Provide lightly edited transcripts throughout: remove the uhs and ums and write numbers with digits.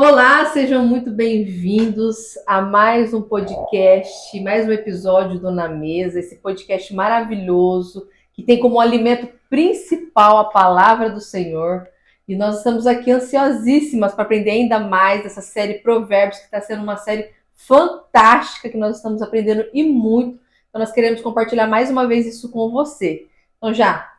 Olá, sejam muito bem-vindos a mais um podcast, mais um episódio do Na Mesa, esse podcast maravilhoso que tem como alimento principal a palavra do Senhor. E nós estamos aqui ansiosíssimas para aprender ainda mais dessa série Provérbios, que está sendo uma série fantástica, que nós estamos aprendendo e muito. Então nós queremos compartilhar mais uma vez isso com você. Então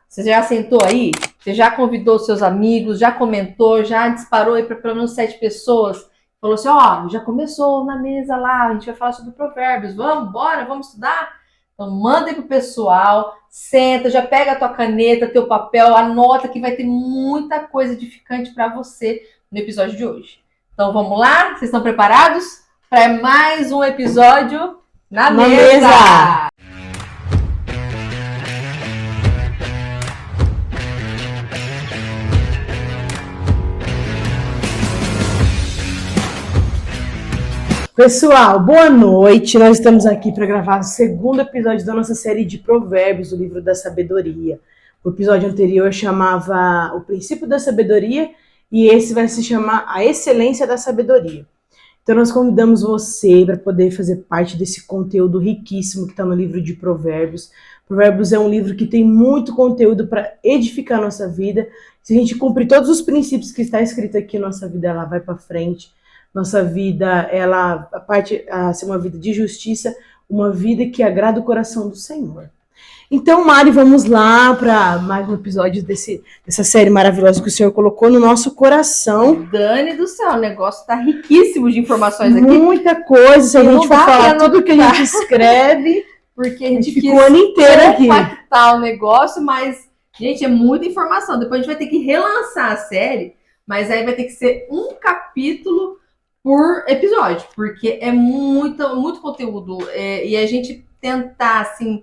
você já sentou aí? Você já convidou seus amigos, já comentou, já disparou aí para pelo menos 7 pessoas? Falou assim, ó, já começou na mesa lá, a gente vai falar sobre provérbios, vamos, bora, vamos estudar? Então manda aí pro pessoal, senta, já pega a tua caneta, teu papel, anota que vai ter muita coisa edificante para você no episódio de hoje. Então vamos lá? Vocês estão preparados para mais um episódio na mesa? Pessoal, boa noite. Nós estamos aqui para gravar o segundo episódio da nossa série de Provérbios, o livro da sabedoria. O episódio anterior chamava O Princípio da Sabedoria e esse vai se chamar A Excelência da Sabedoria. Então nós convidamos você para poder fazer parte desse conteúdo riquíssimo que está no livro de Provérbios. Provérbios é um livro que tem muito conteúdo para edificar a nossa vida. Se a gente cumprir todos os princípios que está escrito aqui, nossa vida ela vai para frente. Nossa vida, ela parte a ser uma vida de justiça, uma vida que agrada o coração do Senhor. Então, Mari, vamos lá para mais um episódio dessa série maravilhosa que o Senhor colocou no nosso coração. Dani do céu, o negócio tá riquíssimo de informações aqui. Muita coisa, se a gente for falar tudo que a gente escreve, porque a gente ficou o ano inteiro aqui. Impactar o negócio, mas, gente, é muita informação. Depois a gente vai ter que relançar a série, mas aí vai ter que ser um capítulo por episódio, porque é muito conteúdo, e a gente tentar, assim,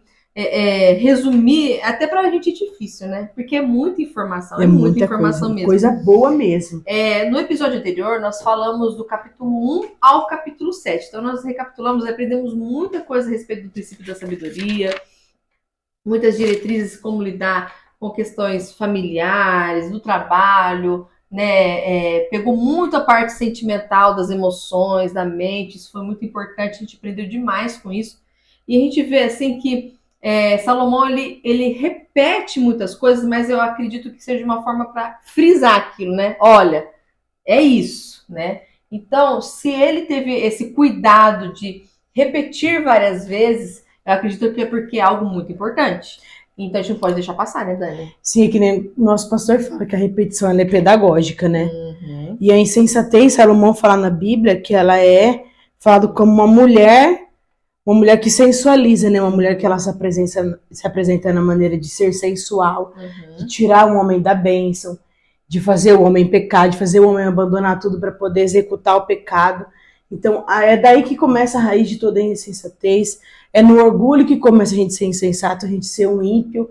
resumir, até pra gente é difícil, né? Porque é muita informação, muita informação mesmo. Coisa boa mesmo. No episódio anterior, nós falamos do capítulo 1 ao capítulo 7, então nós recapitulamos e aprendemos muita coisa a respeito do princípio da sabedoria, muitas diretrizes como lidar com questões familiares, do trabalho, né, pegou muito a parte sentimental das emoções, da mente, isso foi muito importante, a gente aprendeu demais com isso, e a gente vê assim que Salomão ele repete muitas coisas, mas eu acredito que seja uma forma para frisar aquilo, né, olha, é isso, né, então se ele teve esse cuidado de repetir várias vezes, eu acredito que é porque é algo muito importante. Então a gente não pode deixar passar, né, Dani? Sim, é que nem o nosso pastor fala que a repetição ela é pedagógica, né? Uhum. E a insensatez, Salomão fala na Bíblia que ela é falado como uma mulher que sensualiza, né? Uma mulher que ela se apresenta na maneira de ser sensual, de tirar o homem da bênção, de fazer o homem pecar, de fazer o homem abandonar tudo para poder executar o pecado. Então, é daí que começa a raiz de toda a insensatez. É no orgulho que começa a gente ser insensato, a gente ser um ímpio.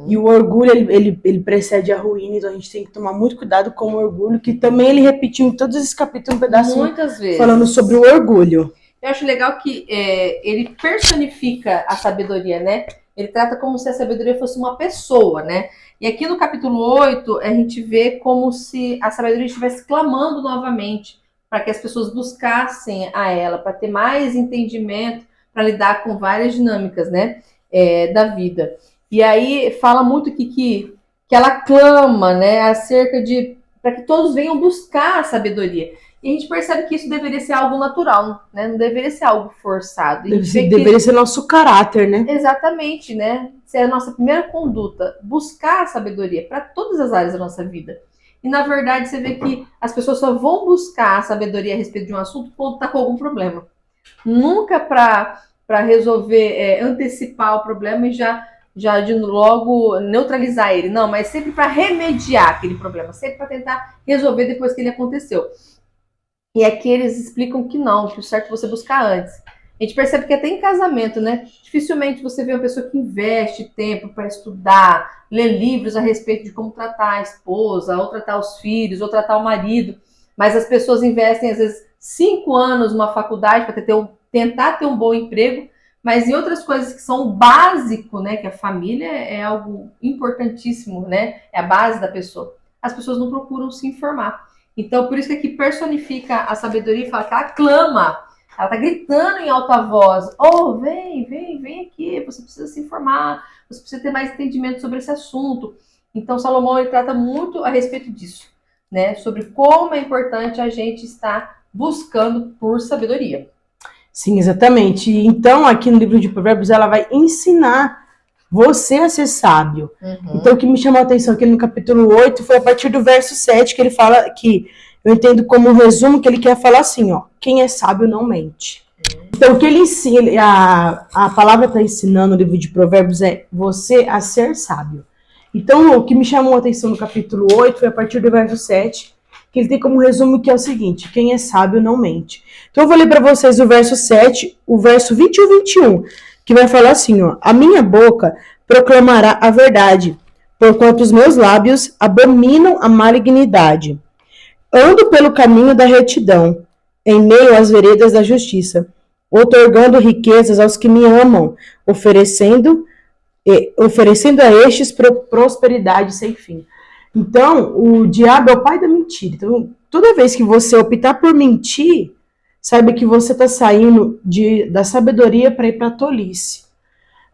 E o orgulho, ele precede a ruína. Então, a gente tem que tomar muito cuidado com o orgulho, que também ele repetiu em todos esses capítulos um pedaço muitas vezes falando sobre o orgulho. Eu acho legal que ele personifica a sabedoria, né? Ele trata como se a sabedoria fosse uma pessoa, né? E aqui no capítulo 8, a gente vê como se a sabedoria estivesse clamando novamente para que as pessoas buscassem a ela, para ter mais entendimento, para lidar com várias dinâmicas, né, da vida. E aí fala muito que ela clama, né, acerca de para que todos venham buscar a sabedoria. E a gente percebe que isso deveria ser algo natural, né, não deveria ser algo forçado. Deveria ser nosso caráter, né? Exatamente, né? Ser a nossa primeira conduta, buscar a sabedoria para todas as áreas da nossa vida. E, na verdade, você vê que as pessoas só vão buscar a sabedoria a respeito de um assunto quando está com algum problema. Nunca para resolver, antecipar o problema e já de logo neutralizar ele. Não, mas sempre para remediar aquele problema. Sempre para tentar resolver depois que ele aconteceu. E aqui eles explicam que não, que o certo é você buscar antes. A gente percebe que até em casamento, né? Dificilmente você vê uma pessoa que investe tempo para estudar, ler livros a respeito de como tratar a esposa, ou tratar os filhos, ou tratar o marido. Mas as pessoas investem, às vezes, 5 anos numa faculdade para tentar ter um bom emprego, mas em outras coisas que são o básico, né? Que a família é algo importantíssimo, né? É a base da pessoa. As pessoas não procuram se informar. Então, por isso que aqui personifica a sabedoria e fala que ela clama, ela está gritando em alta voz: oh, vem aqui, você precisa se informar, você precisa ter mais entendimento sobre esse assunto. Então, Salomão ele trata muito a respeito disso, né? Sobre como é importante a gente estar buscando por sabedoria. Sim, exatamente. Então, aqui no livro de Provérbios, ela vai ensinar você a ser sábio. Então, o que me chamou a atenção aqui no capítulo 8 foi a partir do verso 7, que ele fala que, eu entendo como um resumo, que ele quer falar assim, ó: quem é sábio não mente. Então, o que ele ensina, a palavra está ensinando no livro de Provérbios é você a ser sábio. Então, o que me chamou a atenção no capítulo 8 foi a partir do verso 7, que ele tem como resumo que é o seguinte: quem é sábio não mente. Então eu vou ler para vocês o verso 7, o verso 20 e o 21, que vai falar assim, ó: a minha boca proclamará a verdade, porquanto os meus lábios abominam a malignidade. Ando pelo caminho da retidão, em meio às veredas da justiça, outorgando riquezas aos que me amam, oferecendo a estes prosperidade sem fim. Então, o diabo é o pai da mentira. Então, toda vez que você optar por mentir, saiba que você está saindo da sabedoria para ir para a tolice.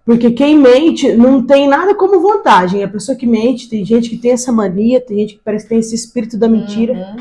Porque quem mente não tem nada como vantagem. A pessoa que mente, tem gente que tem essa mania, tem gente que parece que tem esse espírito da mentira.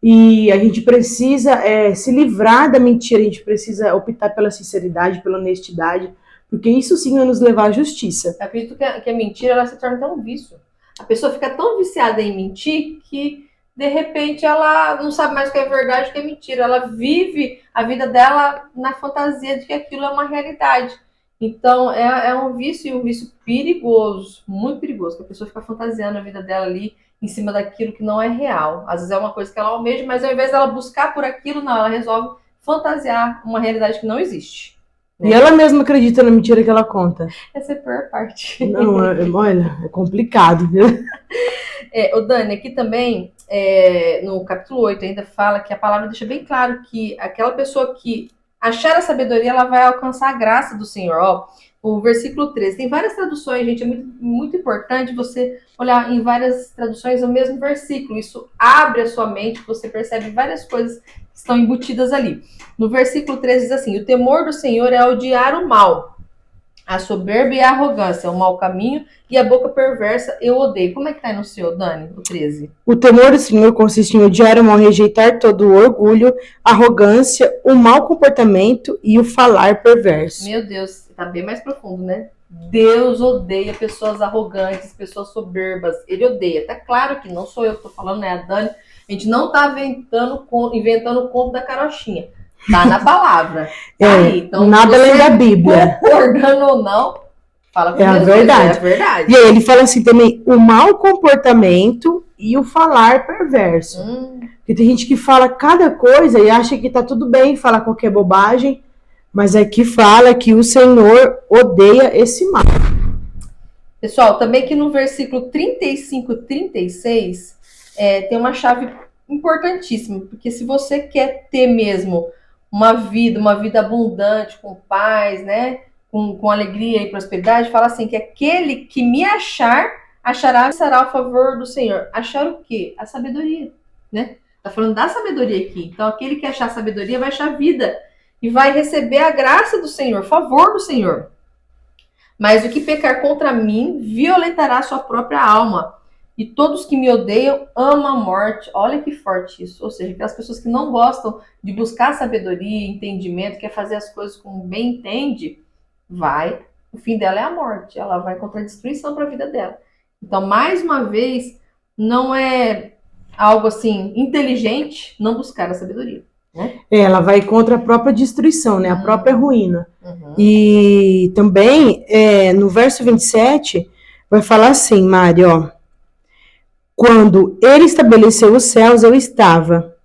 E a gente precisa se livrar da mentira, a gente precisa optar pela sinceridade, pela honestidade, porque isso sim vai nos levar à justiça. Eu acredito que a mentira ela se torna até um vício. A pessoa fica tão viciada em mentir que, de repente, ela não sabe mais o que é verdade e o que é mentira. Ela vive a vida dela na fantasia de que aquilo é uma realidade. Então, é um vício, e um vício perigoso, muito perigoso, que a pessoa fica fantasiando a vida dela ali em cima daquilo que não é real. Às vezes é uma coisa que ela almeja, mas ao invés dela buscar por aquilo, não, ela resolve fantasiar uma realidade que não existe. E ela mesma acredita na mentira que ela conta. Essa é a pior parte. Não, olha, é complicado, viu? O Dani, aqui também, no capítulo 8, ainda fala que a palavra deixa bem claro que aquela pessoa que achar a sabedoria, ela vai alcançar a graça do Senhor. Ó, o versículo 13. Tem várias traduções, gente. É muito, muito importante você olhar em várias traduções o mesmo versículo. Isso abre a sua mente, você percebe várias coisas que estão embutidas ali. No versículo 13 diz assim: o temor do Senhor é odiar o mal, a soberba e a arrogância, o mau caminho e a boca perversa eu odeio. Como é que tá aí no seu, Dani, o 13? O temor do Senhor consiste em odiar o mal, rejeitar todo o orgulho, a arrogância, o mau comportamento e o falar perverso. Meu Deus, tá bem mais profundo, né? Deus odeia pessoas arrogantes, pessoas soberbas. Ele odeia. Tá claro que não sou eu que tô falando, né? A Dani. A gente não tá inventando o conto da carochinha. Tá na palavra. Então, nada além da Bíblia. Concordando ou não, fala com a verdade. É a verdade. E aí ele fala assim também: o mau comportamento e o falar perverso. Porque tem gente que fala cada coisa e acha que tá tudo bem, fala qualquer bobagem, mas aqui fala que o Senhor odeia esse mal. Pessoal, também que no versículo 35 e 36 tem uma chave importantíssima, porque se você quer ter mesmo uma vida abundante, com paz, né? Com alegria e prosperidade, fala assim, que aquele que me achará o favor do Senhor. Achar o quê? A sabedoria, né? Tá falando da sabedoria aqui. Então, aquele que achar sabedoria vai achar vida e vai receber a graça do Senhor, favor do Senhor. Mas o que pecar contra mim violentará sua própria alma. E todos que me odeiam amam a morte. Olha que forte isso. Ou seja, aquelas pessoas que não gostam de buscar sabedoria, entendimento, quer fazer as coisas como bem entende, o fim dela é a morte. Ela vai encontrar destruição para a vida dela. Então, mais uma vez, não é algo assim inteligente não buscar a sabedoria. Né? Ela vai contra a própria destruição, né? A própria ruína. E também, no verso 27, vai falar assim, Mari, ó: quando ele estabeleceu os céus, eu estava.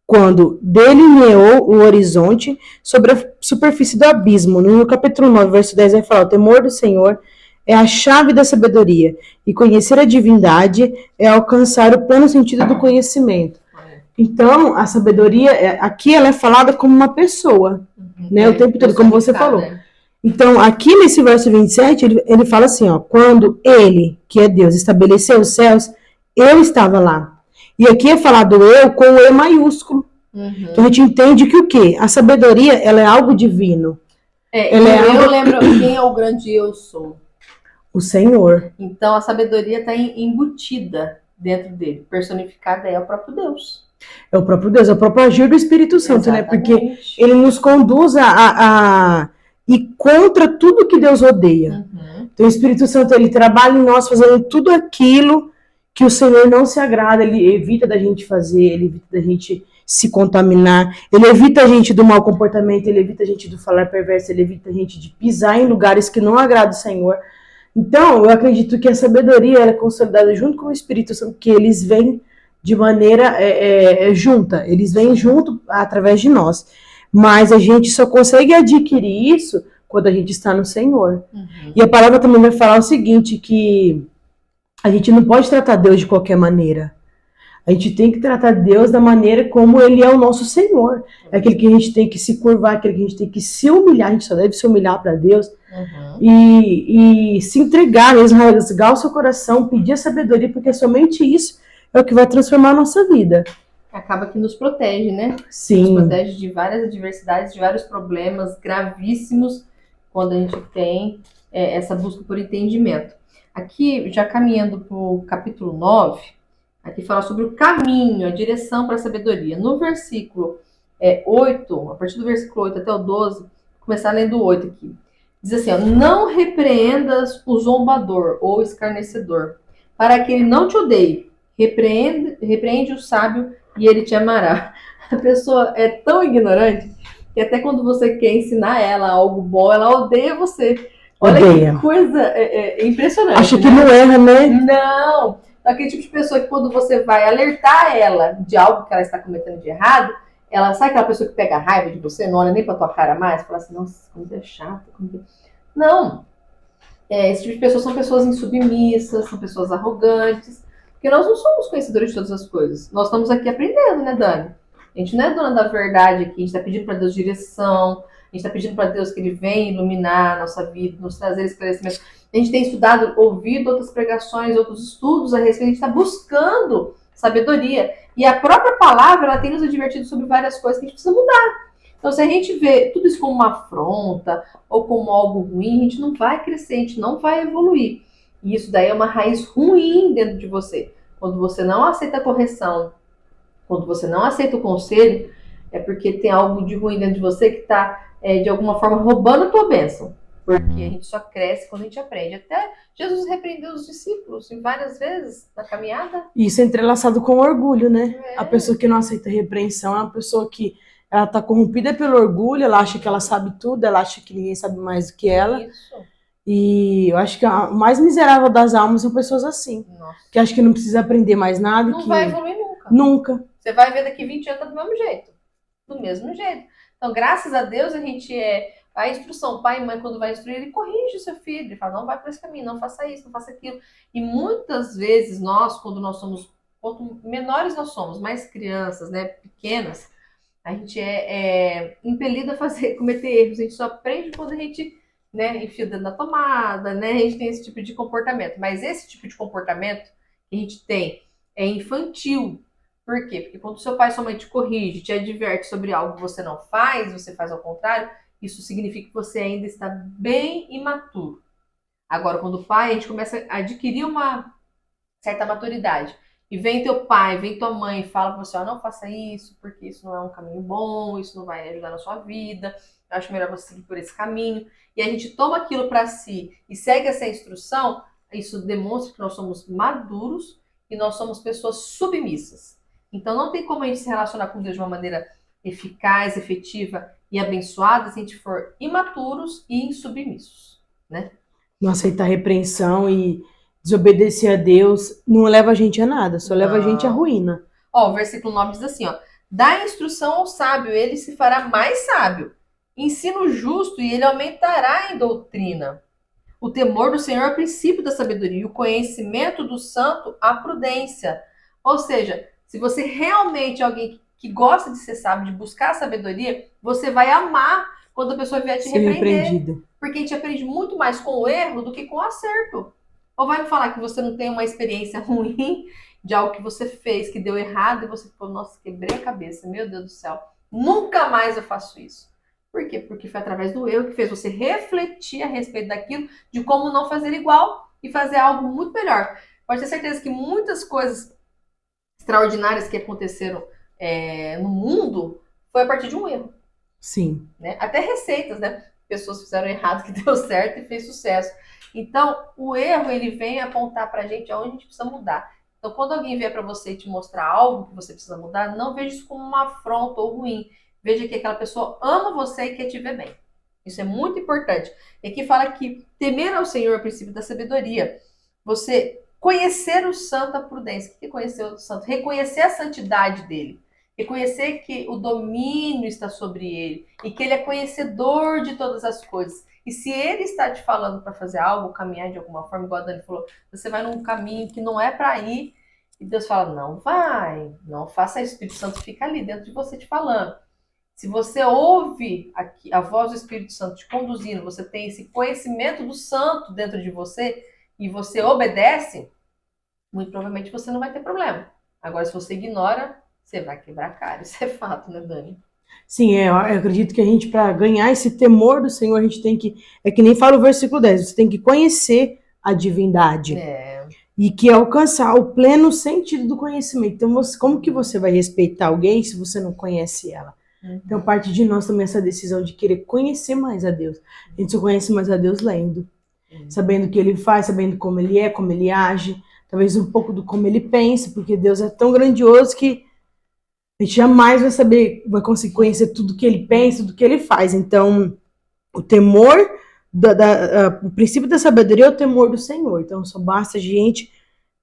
Quando delineou o horizonte sobre a superfície do abismo. No capítulo 9, verso 10, vai falar: o temor do Senhor é a chave da sabedoria, e conhecer a divindade é alcançar o pleno sentido do conhecimento. Então, a sabedoria, aqui ela é falada como uma pessoa, né? O tempo todo, como você falou. Então, aqui nesse verso 27, ele fala assim, ó: quando ele, que é Deus, estabeleceu os céus, eu estava lá. E aqui é falado eu com o E maiúsculo. Uhum. Então a gente entende que o quê? A sabedoria, ela é algo divino. Eu lembro quem é o grande eu sou. O Senhor. Então a sabedoria está embutida dentro dele, personificada é o próprio Deus. É o próprio Deus, é o próprio agir do Espírito Santo, Exatamente. né? Porque ele nos conduz a ir contra tudo que Deus odeia. Uhum. Então o Espírito Santo, ele trabalha em nós fazendo tudo aquilo que o Senhor não se agrada, ele evita da gente fazer, ele evita da gente se contaminar, ele evita a gente do mau comportamento, ele evita a gente do falar perverso, ele evita a gente de pisar em lugares que não agradam o Senhor. Então, eu acredito que a sabedoria é consolidada junto com o Espírito Santo, que eles vêm de maneira junta, eles vêm junto através de nós. Mas a gente só consegue adquirir isso quando a gente está no Senhor. Uhum. E a palavra também vai falar o seguinte, que a gente não pode tratar Deus de qualquer maneira. A gente tem que tratar Deus da maneira como Ele é o nosso Senhor. É aquele que a gente tem que se curvar, aquele que a gente tem que se humilhar. A gente só deve se humilhar para Deus. Uhum. E se entregar mesmo, rasgar o seu coração, pedir a sabedoria, porque somente isso é o que vai transformar a nossa vida. Acaba que nos protege, né? Sim. Nos protege de várias adversidades, de vários problemas gravíssimos quando a gente tem essa busca por entendimento. Aqui, já caminhando para o capítulo 9, aqui fala sobre o caminho, a direção para a sabedoria. No versículo 8, a partir do versículo 8 até o 12, vou começar lendo o 8 aqui. Diz assim, ó, não repreendas o zombador ou escarnecedor, para que ele não te odeie. Repreende o sábio e ele te amará. A pessoa é tão ignorante que até quando você quer ensinar ela algo bom, ela odeia você. Olha Odeia. Que coisa impressionante. Acha que não erra, né? Não. Aquele tipo de pessoa que quando você vai alertar ela de algo que ela está cometendo de errado, ela sabe aquela pessoa que pega raiva de você, não olha nem pra tua cara mais, fala assim, nossa, como é chato. Não. Esse tipo de pessoas são pessoas insubmissas, são pessoas arrogantes, porque nós não somos conhecedores de todas as coisas. Nós estamos aqui aprendendo, né, Dani? A gente não é dona da verdade aqui, a gente está pedindo para Deus direção, a gente está pedindo para Deus que Ele venha iluminar a nossa vida, nos trazer esclarecimento. A gente tem estudado, ouvido outras pregações, outros estudos a respeito, a gente está buscando sabedoria. E a própria palavra, ela tem nos advertido sobre várias coisas que a gente precisa mudar. Então, se a gente vê tudo isso como uma afronta ou como algo ruim, a gente não vai crescer, a gente não vai evoluir. E isso daí é uma raiz ruim dentro de você. Quando você não aceita a correção, quando você não aceita o conselho, é porque tem algo de ruim dentro de você que está, de alguma forma, roubando a tua bênção. Porque a gente só cresce quando a gente aprende. Até Jesus repreendeu os discípulos várias vezes na caminhada. Isso é entrelaçado com orgulho, né? A pessoa que não aceita repreensão é uma pessoa que ela tá corrompida pelo orgulho, ela acha que ela sabe tudo, ela acha que ninguém sabe mais do que ela. Isso. E eu acho que a mais miserável das almas são pessoas assim. Nossa. Que acham que não precisa aprender mais nada. Não vai evoluir nunca. Nunca. Você vai ver daqui 20 anos tá do mesmo jeito. Do mesmo jeito. Então, graças a Deus, a gente a instrução, pai e mãe, quando vai instruir, ele corrige o seu filho. Ele fala, não vai por esse caminho, não faça isso, não faça aquilo. E muitas vezes nós, quando nós somos, quanto menores nós somos, mais crianças, né, pequenas, a gente é impelido a cometer erros. A gente só aprende quando a gente, né, enfia o dedo na tomada, né, a gente tem esse tipo de comportamento. Mas esse tipo de comportamento que a gente tem é infantil. Por quê? Porque quando seu pai e sua mãe te corrige, te adverte sobre algo que você não faz, você faz ao contrário, isso significa que você ainda está bem imaturo. Agora, quando o pai, a gente começa a adquirir uma certa maturidade, e vem teu pai, vem tua mãe e fala para você, não faça isso, porque isso não é um caminho bom, isso não vai ajudar na sua vida, eu acho melhor você seguir por esse caminho, e a gente toma aquilo para si e segue essa instrução, isso demonstra que nós somos maduros e nós somos pessoas submissas. Então não tem como a gente se relacionar com Deus de uma maneira eficaz, efetiva e abençoada se a gente for imaturos e insubmissos, né? Não aceitar repreensão e desobedecer a Deus não leva a gente a nada, só leva a gente à ruína. O versículo 9 diz assim, dá instrução ao sábio, ele se fará mais sábio. Ensina o justo e ele aumentará em doutrina. O temor do Senhor é o princípio da sabedoria e o conhecimento do santo a prudência. Ou seja, se você realmente é alguém que gosta de ser sábio, de buscar a sabedoria, você vai amar quando a pessoa vier te repreender. Porque a gente aprende muito mais com o erro do que com o acerto. Ou vai me falar que você não tem uma experiência ruim de algo que você fez, que deu errado, e você falou, nossa, quebrei a cabeça, meu Deus do céu, nunca mais eu faço isso. Por quê? Porque foi através do erro que fez você refletir a respeito daquilo, de como não fazer igual e fazer algo muito melhor. Pode ter certeza que muitas coisas extraordinárias que aconteceram no mundo foi a partir de um erro. Sim. Né? Até receitas, né? Pessoas fizeram errado que deu certo e fez sucesso. Então, o erro, ele vem apontar pra gente aonde a gente precisa mudar. Então, quando alguém vier para você e te mostrar algo que você precisa mudar, não veja isso como uma afronta ou ruim. Veja que aquela pessoa ama você e quer te ver bem. Isso é muito importante. E aqui fala que temer ao Senhor é o princípio da sabedoria. Você conhecer o santo, a prudência. O que é conhecer o santo? Reconhecer a santidade dele. Reconhecer que o domínio está sobre ele e que ele é conhecedor de todas as coisas. E se ele está te falando para fazer algo, caminhar de alguma forma, igual a Dani falou, você vai num caminho que não é para ir, e Deus fala, não vai, não faça isso, o Espírito Santo fica ali dentro de você te falando. Se você ouve a voz do Espírito Santo te conduzindo, você tem esse conhecimento do santo dentro de você e você obedece, muito provavelmente você não vai ter problema. Agora, se você ignora, você vai quebrar a cara. Isso é fato, né, Dani? Sim, eu acredito que a gente, para ganhar esse temor do Senhor, a gente tem que, é que nem fala o versículo 10, você tem que conhecer a divindade. E que alcançar o pleno sentido do conhecimento. Então, como que você vai respeitar alguém se você não conhece ela? Então, parte de nós também essa decisão de querer conhecer mais a Deus. A gente só conhece mais a Deus lendo, sabendo o que ele faz, sabendo como ele é, como ele age, talvez um pouco do como ele pensa, porque Deus é tão grandioso que a gente jamais vai conseguir conhecer tudo que ele pensa, tudo que ele faz. Então, o temor, o princípio da sabedoria é o temor do Senhor. Então, só basta a gente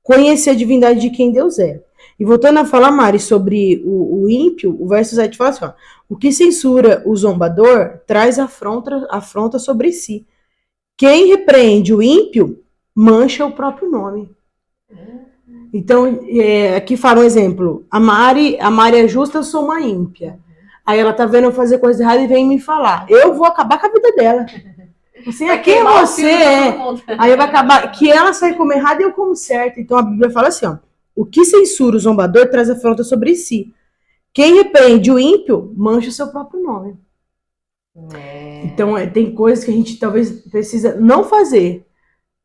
conhecer a divindade de quem Deus é. E voltando a falar, Mari, sobre o ímpio, o verso 7 fala assim, ó, o que censura o zombador traz afronta sobre si. Quem repreende o ímpio mancha o próprio nome. Então, aqui fala um exemplo. A Mari é justa, eu sou uma ímpia. Aí ela tá vendo eu fazer coisa errada e vem me falar. Eu vou acabar com a vida dela. Assim, quem você é? Aí vai acabar que ela sai como errada e eu como certo. Então a Bíblia fala assim, ó. O que censura o zombador traz afronta sobre si. Quem repreende o ímpio mancha o seu próprio nome. Então tem coisas que a gente talvez precisa não fazer.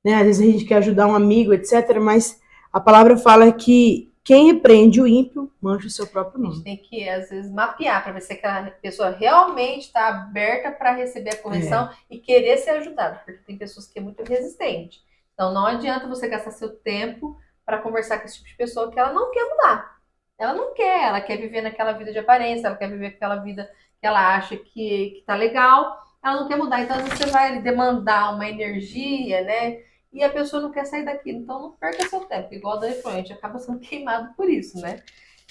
Né? Às vezes a gente quer ajudar um amigo, etc. Mas a palavra fala que quem repreende o ímpio mancha o seu próprio nome. A gente tem que, às vezes, mapear para ver se aquela pessoa realmente está aberta para receber a correção e querer ser ajudada, porque tem pessoas que é muito resistente. Então, não adianta você gastar seu tempo para conversar com esse tipo de pessoa que ela não quer mudar. Ela quer viver naquela vida de aparência, ela quer viver aquela vida que ela acha que tá legal, ela não quer mudar. Então, às vezes, você vai demandar uma energia, né? E a pessoa não quer sair daquilo. Então, não perca seu tempo. Igual a Dani falou, a gente acaba sendo queimado por isso, né?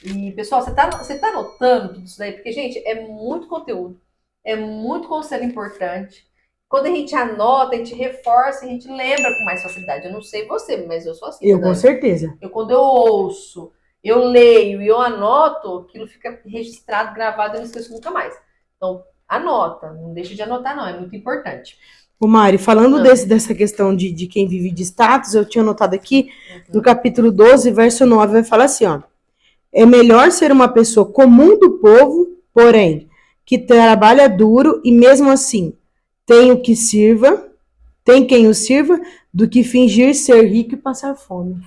E, pessoal, você tá anotando tudo isso daí? Porque, gente, é muito conteúdo. É muito conselho importante. Quando a gente anota, a gente reforça, a gente lembra com mais facilidade. Eu não sei você, mas eu sou assim. Eu, com certeza. Quando eu ouço, eu leio e eu anoto, aquilo fica registrado, gravado, eu não esqueço nunca mais. Então, anota. Não deixa de anotar, não. É muito importante. Ô Mari, falando dessa questão de quem vive de status, eu tinha notado aqui, no capítulo 12, verso 9, vai falar assim, ó. É melhor ser uma pessoa comum do povo, porém, que trabalha duro e mesmo assim tem quem o sirva, do que fingir ser rico e passar fome.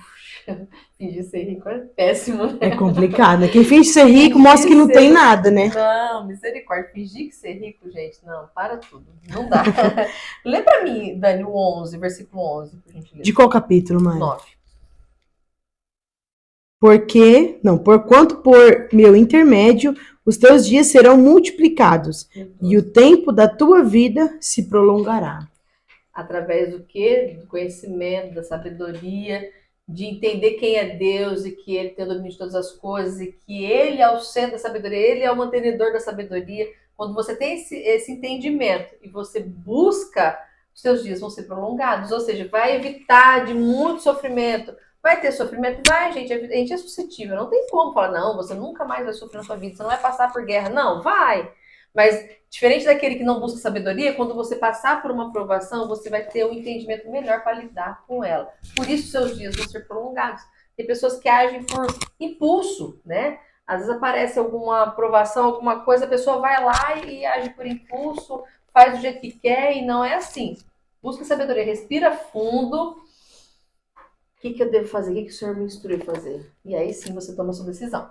Fingir ser rico é péssimo, né? É complicado, né? Quem finge ser rico mostra que não tem nada, né? Não, misericórdia. Fingir que ser rico, gente, não, para tudo. Não dá. Lê pra mim, Dani, o 11, versículo 11, por gentileza. De qual capítulo, Mari? 9. Porquanto por meu intermédio os teus dias serão multiplicados e o tempo da tua vida se prolongará. Através do quê? Do conhecimento, da sabedoria, de entender quem é Deus e que Ele tem o domínio de todas as coisas e que Ele é o centro da sabedoria, Ele é o mantenedor da sabedoria. Quando você tem esse entendimento e você busca, os seus dias vão ser prolongados, ou seja, vai evitar de muito sofrimento. Vai ter sofrimento? Vai, gente. A gente é suscetível. Não tem como falar, não, você nunca mais vai sofrer na sua vida, você não vai passar por guerra. Não, vai. Mas, diferente daquele que não busca sabedoria, quando você passar por uma provação, você vai ter um entendimento melhor para lidar com ela. Por isso, seus dias vão ser prolongados. Tem pessoas que agem por impulso, né? Às vezes aparece alguma aprovação, alguma coisa, a pessoa vai lá e age por impulso, faz do jeito que quer e não é assim. Busca sabedoria, respira fundo. O que eu devo fazer? O que o Senhor me instrui a fazer? E aí sim você toma a sua decisão.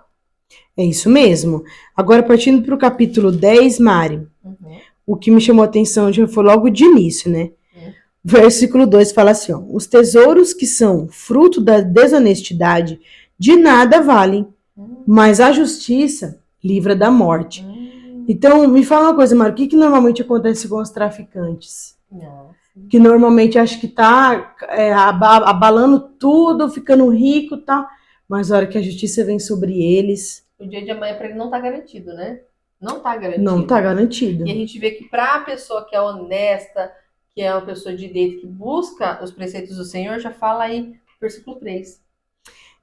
É isso mesmo. Agora, partindo para o capítulo 10, Mari, o que me chamou a atenção já foi logo de início, né? Versículo 2 fala assim, ó, os tesouros que são fruto da desonestidade de nada valem, mas a justiça livra da morte. Então, me fala uma coisa, Mari, o que normalmente acontece com os traficantes? Que normalmente acho que tá abalando tudo, ficando rico e tal, mas a hora que a justiça vem sobre eles... O dia de amanhã para ele não tá garantido, né? Não tá garantido. Não tá garantido. E a gente vê que para a pessoa que é honesta, que é uma pessoa de direito, que busca os preceitos do Senhor, já fala aí, versículo 3.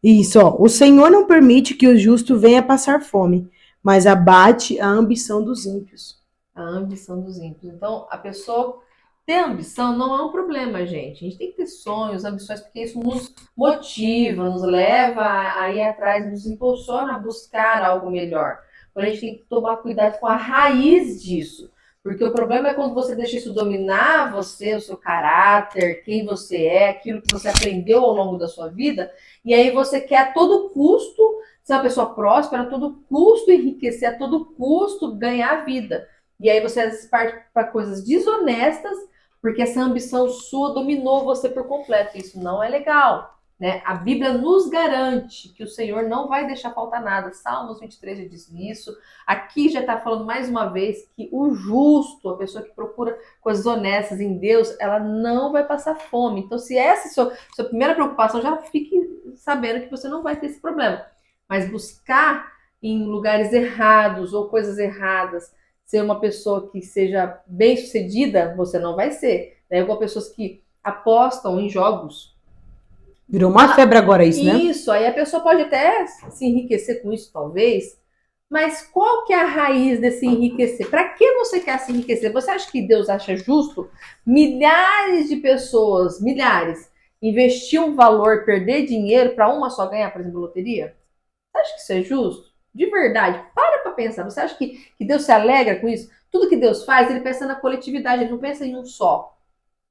Isso, ó. O Senhor não permite que o justo venha passar fome, mas abate a ambição dos ímpios. A ambição dos ímpios. Então, a pessoa ter ambição não é um problema, gente. A gente tem que ter sonhos, ambições, porque isso nos motiva, nos leva a ir atrás, nos impulsiona a buscar algo melhor. Porém, a gente tem que tomar cuidado com a raiz disso. Porque o problema é quando você deixa isso dominar você, o seu caráter, quem você é, aquilo que você aprendeu ao longo da sua vida, e aí você quer a todo custo ser uma pessoa próspera, a todo custo enriquecer, a todo custo ganhar vida. E aí você às vezes parte para coisas desonestas, porque essa ambição sua dominou você por completo. Isso não é legal, né? A Bíblia nos garante que o Senhor não vai deixar faltar nada. Salmos 23 já diz isso. Aqui já está falando mais uma vez que o justo, a pessoa que procura coisas honestas em Deus, ela não vai passar fome. Então, se essa é a sua primeira preocupação, já fique sabendo que você não vai ter esse problema. Mas buscar em lugares errados ou coisas erradas, ser uma pessoa que seja bem-sucedida, você não vai ser. Né? Igual pessoas que apostam em jogos. Virou uma febre agora isso, né? Isso, aí a pessoa pode até se enriquecer com isso, talvez, mas qual que é a raiz desse enriquecer? Para que você quer se enriquecer? Você acha que Deus acha justo milhares de pessoas, investir um valor, perder dinheiro para uma só ganhar, por exemplo, loteria? Você acha que isso é justo? De verdade, para pensar. Você acha que Deus se alegra com isso? Tudo que Deus faz, ele pensa na coletividade, ele não pensa em um só,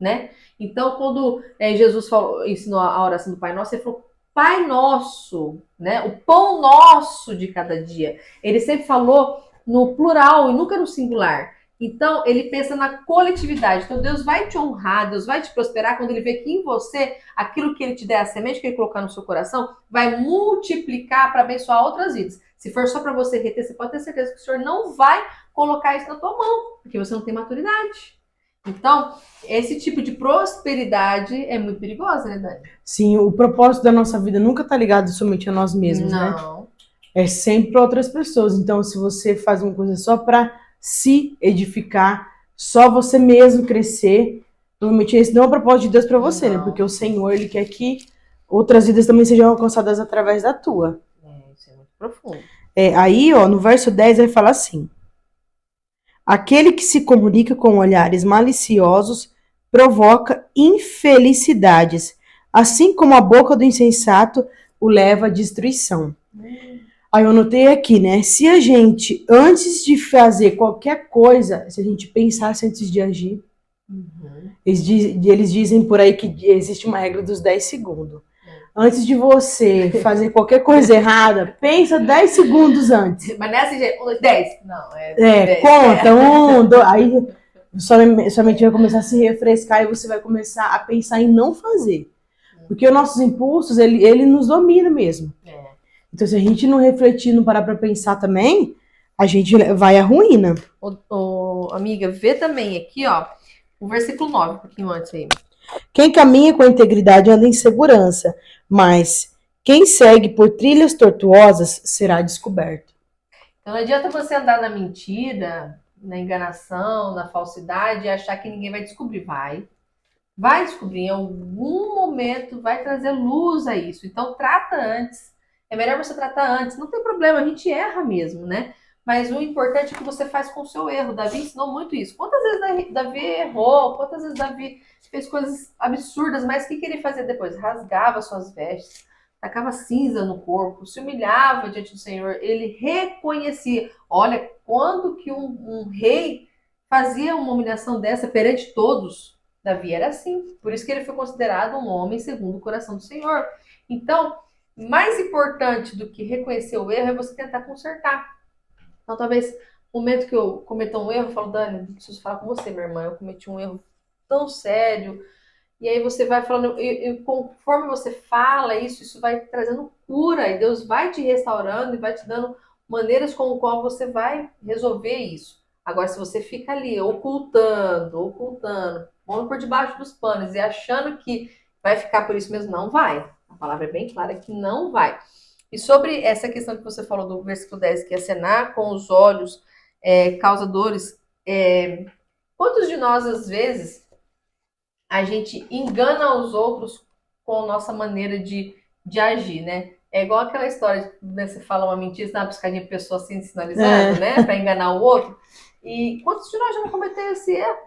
né? Então, quando Jesus ensinou a oração do Pai Nosso, ele falou, Pai Nosso, né? O pão nosso de cada dia. Ele sempre falou no plural e nunca no singular. Então, ele pensa na coletividade. Então, Deus vai te honrar, Deus vai te prosperar quando ele vê que em você, aquilo que ele te der, a semente que ele colocar no seu coração, vai multiplicar para abençoar outras vidas. Se for só para você reter, você pode ter certeza que o Senhor não vai colocar isso na tua mão, porque você não tem maturidade. Então, esse tipo de prosperidade é muito perigosa, né, Dani? Sim, o propósito da nossa vida nunca está ligado somente a nós mesmos, né? Não. É sempre para outras pessoas. Então, se você faz uma coisa só para se edificar, só você mesmo crescer, provavelmente esse não é o propósito de Deus para você, né? Porque o Senhor, ele quer que outras vidas também sejam alcançadas através da tua. Isso é muito profundo. Aí, ó, no verso 10 vai falar assim: aquele que se comunica com olhares maliciosos provoca infelicidades, assim como a boca do insensato o leva à destruição. Aí eu anotei aqui, né? Se a gente, antes de fazer qualquer coisa, se a gente pensasse antes de agir, eles dizem por aí que existe uma regra dos 10 segundos. Antes de você fazer qualquer coisa errada, pensa 10 segundos antes. Mas não é assim, gente, 1, 2, 10. Não, 10. Conta, 1, 2, aí sua mente vai começar a se refrescar e você vai começar a pensar em não fazer. Porque os nossos impulsos, ele nos domina mesmo. Então, se a gente não refletir, não parar pra pensar também, a gente vai à ruína. Amiga, vê também aqui, ó, o versículo 9, um pouquinho antes aí. Quem caminha com integridade anda em segurança, mas quem segue por trilhas tortuosas será descoberto. Então, não adianta você andar na mentira, na enganação, na falsidade e achar que ninguém vai descobrir. Vai descobrir, em algum momento vai trazer luz a isso. Então, trata antes. É melhor você tratar antes. Não tem problema, a gente erra mesmo, né? Mas o importante é que você faz com o seu erro. Davi ensinou muito isso. Quantas vezes Davi errou? Quantas vezes Davi fez coisas absurdas? Mas o que ele fazia depois? Rasgava suas vestes, tacava cinza no corpo, se humilhava diante do Senhor, ele reconhecia. Olha, quando que um rei fazia uma humilhação dessa perante todos, Davi era assim. Por isso que ele foi considerado um homem segundo o coração do Senhor. Então, mais importante do que reconhecer o erro é você tentar consertar. Então, talvez, no momento que eu cometa um erro, eu falo, Dani, preciso falar com você, minha irmã, eu cometi um erro tão sério. E aí você vai falando, e conforme você fala isso vai trazendo cura, e Deus vai te restaurando e vai te dando maneiras com o qual você vai resolver isso. Agora, se você fica ali ocultando, pondo por debaixo dos panos e achando que vai ficar por isso mesmo, não vai. A palavra é bem clara que não vai. E sobre essa questão que você falou do versículo 10, que acenar com os olhos causa dores, quantos de nós, às vezes, a gente engana os outros com a nossa maneira de agir, né? É igual aquela história de você fala uma mentira, você dá uma piscadinha pra pessoa assim, sinalizando, né? Pra enganar o outro. E quantos de nós já não cometeram esse erro,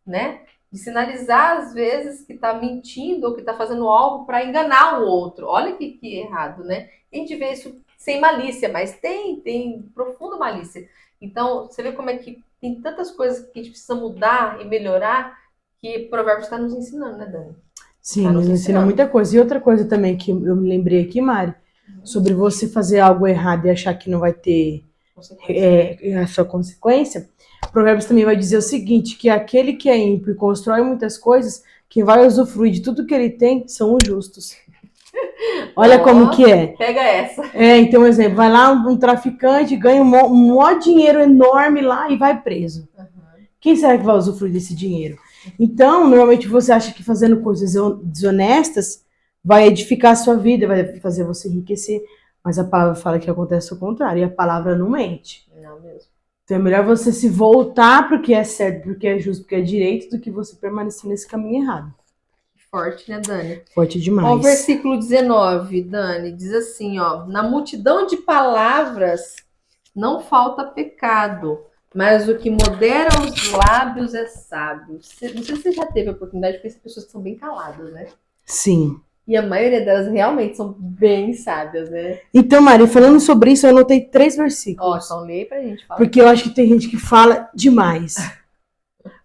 né? De sinalizar, às vezes, que tá mentindo ou que tá fazendo algo para enganar o outro. Olha que errado, né? A gente vê isso sem malícia, mas tem profunda malícia. Então, você vê como é que tem tantas coisas que a gente precisa mudar e melhorar, que Provérbios está nos ensinando, né, Dani? Sim, nos ensina muita coisa. E outra coisa também que eu me lembrei aqui, Mari, sobre você fazer algo errado e achar que não vai ter a sua consequência. Provérbios também vai dizer o seguinte, que aquele que é ímpio e constrói muitas coisas, quem vai usufruir de tudo que ele tem são os justos. Olha como que é. Pega essa. Então, exemplo, vai lá um traficante, ganha um maior dinheiro enorme lá e vai preso. Quem será que vai usufruir desse dinheiro? Então, normalmente você acha que fazendo coisas desonestas vai edificar a sua vida, vai fazer você enriquecer. Mas a palavra fala que acontece o contrário. E a palavra não mente. Não mesmo. Então é melhor você se voltar para o que é certo, porque é justo, porque é direito, do que você permanecer nesse caminho errado. Forte, né, Dani? Forte demais. Ó, o versículo 19, Dani, diz assim, ó. Na multidão de palavras não falta pecado, mas o que modera os lábios é sábio. Não sei se você já teve a oportunidade de conhecer pessoas que são bem caladas, né? Sim. E a maioria delas realmente são bem sábias, né? Então, Mari, falando sobre isso, eu anotei 3 versículos. Ó, então lê pra gente falar. Porque eu acho que tem gente que fala demais.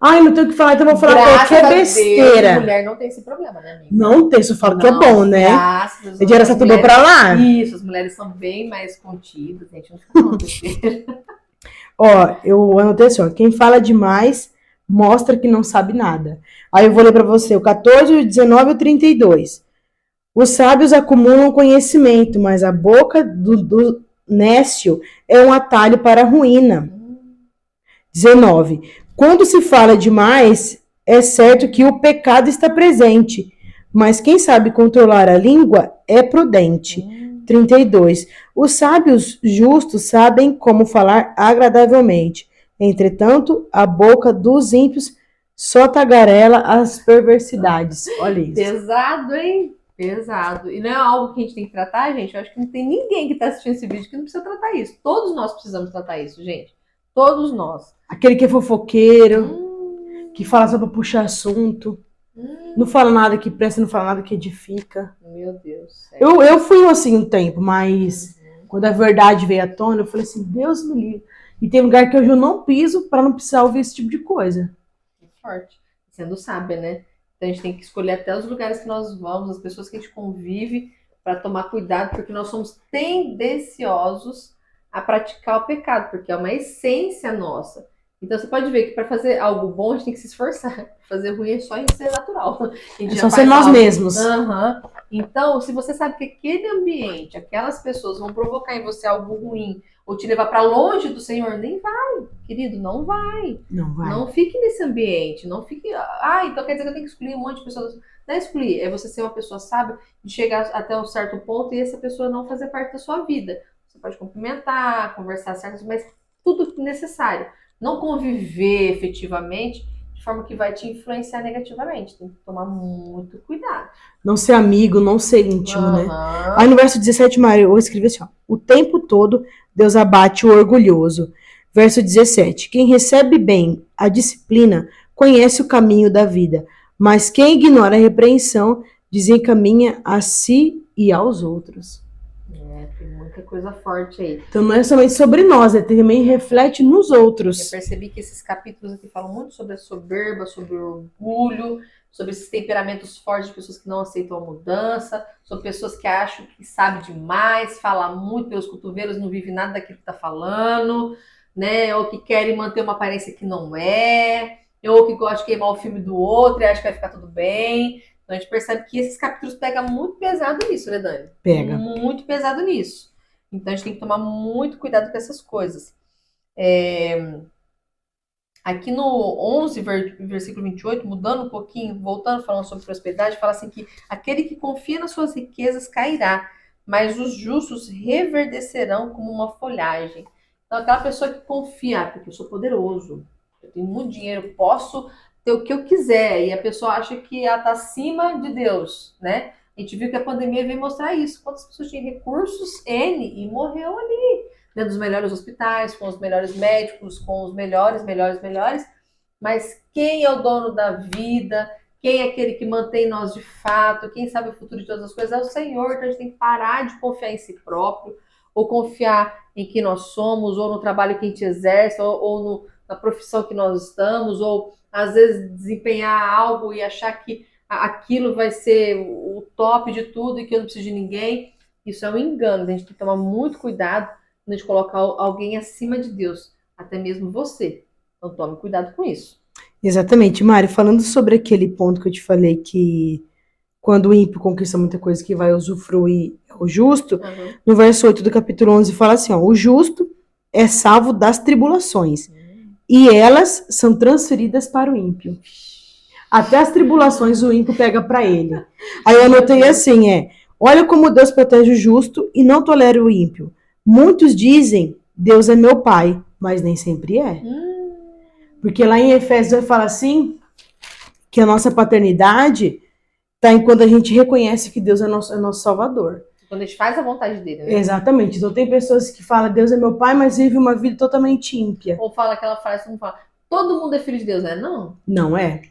Ai, não tenho o que falar, então eu vou falar qualquer besteira. Deus, mulher não tem esse problema, né, amiga? Não tem, só falo que é bom, né? Graças a Deus. É de Araçatuba pra lá. Isso, as mulheres são bem mais contidas, a gente não fica falando besteira. Ó, eu anotei assim, ó, quem fala demais mostra que não sabe nada. Aí eu vou ler pra você o 14, o 19 e o 32. Os sábios acumulam conhecimento, mas a boca do nécio é um atalho para a ruína. 19. Quando se fala demais, é certo que o pecado está presente, mas quem sabe controlar a língua é prudente. 32. Os sábios justos sabem como falar agradavelmente. Entretanto, a boca dos ímpios só tagarela as perversidades. Olha isso. Pesado, hein? Pesado. E não é algo que a gente tem que tratar, gente? Eu acho que não tem ninguém que está assistindo esse vídeo que não precisa tratar isso. Todos nós precisamos tratar isso, gente. Todos nós. Aquele que é fofoqueiro, que fala só pra puxar assunto, não fala nada que presta, não fala nada que edifica. Meu Deus. Eu fui assim um tempo, mas quando a verdade veio à tona, eu falei assim, Deus me livre. E tem lugar que hoje eu não piso pra não precisar ouvir esse tipo de coisa. É forte. Sendo sábia, né? Então a gente tem que escolher até os lugares que nós vamos, as pessoas que a gente convive, para tomar cuidado, porque nós somos tendenciosos a praticar o pecado, porque é uma essência nossa. Então você pode ver que para fazer algo bom a gente tem que se esforçar. Fazer ruim é só em ser natural. É só ser nós mesmos. Então, se você sabe que aquele ambiente, aquelas pessoas vão provocar em você algo ruim, ou te levar para longe do Senhor, nem vai, querido, não vai. Não vai. Não fique nesse ambiente, não fique... então quer dizer que eu tenho que excluir um monte de pessoas. Não é excluir, é você ser uma pessoa sábia, de chegar até um certo ponto e essa pessoa não fazer parte da sua vida. Você pode cumprimentar, conversar certo, mas tudo necessário. Não conviver efetivamente de forma que vai te influenciar negativamente. Tem que tomar muito cuidado. Não ser amigo, não ser íntimo, né? Aí no verso 17, Mário, eu escrevi assim, ó, o tempo todo Deus abate o orgulhoso. Verso 17, quem recebe bem a disciplina conhece o caminho da vida, mas quem ignora a repreensão desencaminha a si e aos outros. Tem muita coisa forte aí. Então não é somente sobre nós, também reflete nos outros. Eu percebi que esses capítulos aqui falam muito sobre a soberba, sobre o orgulho, sobre esses temperamentos fortes de pessoas que não aceitam a mudança, sobre pessoas que acham que sabem demais, falam muito pelos cotovelos, não vive nada daquilo que está falando, né? Ou que querem manter uma aparência que não é, ou que gostam de queimar o filme do outro e acha que vai ficar tudo bem. Então a gente percebe que esses capítulos pegam muito pesado nisso, né, Dani? Pega. Muito pesado nisso. Então a gente tem que tomar muito cuidado com essas coisas. Aqui no 11, versículo 28, mudando um pouquinho, voltando, falando sobre prosperidade, fala assim que aquele que confia nas suas riquezas cairá, mas os justos reverdecerão como uma folhagem. Então aquela pessoa que confia, porque eu sou poderoso, eu tenho muito dinheiro, posso ter o que eu quiser, e a pessoa acha que ela está acima de Deus, né? A gente viu que a pandemia veio mostrar isso. Quantas pessoas tinham recursos N e morreu ali, dentro dos melhores hospitais, com os melhores médicos, com os melhores. Mas quem é o dono da vida? Quem é aquele que mantém nós de fato? Quem sabe o futuro de todas as coisas? É o Senhor. Então a gente tem que parar de confiar em si próprio, ou confiar em quem nós somos, ou no trabalho que a gente exerce, ou na profissão que nós estamos, ou às vezes desempenhar algo e achar que aquilo vai ser o top de tudo e que eu não preciso de ninguém. Isso é um engano. A gente tem que tomar muito cuidado quando a gente colocar alguém acima de Deus, até mesmo você. Então tome cuidado com isso. Exatamente, Mari, falando sobre aquele ponto que eu te falei que quando o ímpio conquista muita coisa que vai usufruir o justo, no verso 8 do capítulo 11 fala assim, ó, o justo é salvo das tribulações e elas são transferidas para o ímpio. Até as tribulações o ímpio pega para ele. Aí eu anotei assim, olha como Deus protege o justo e não tolera o ímpio. Muitos dizem, Deus é meu pai, mas nem sempre é. Porque lá em Efésios vai falar assim, que a nossa paternidade está em quando a gente reconhece que Deus é nosso Salvador. Quando a gente faz a vontade dele, né? Exatamente. Então tem pessoas que falam, Deus é meu pai, mas vive uma vida totalmente ímpia. Ou fala aquela frase, como fala, todo mundo é filho de Deus, né? Não. Não é.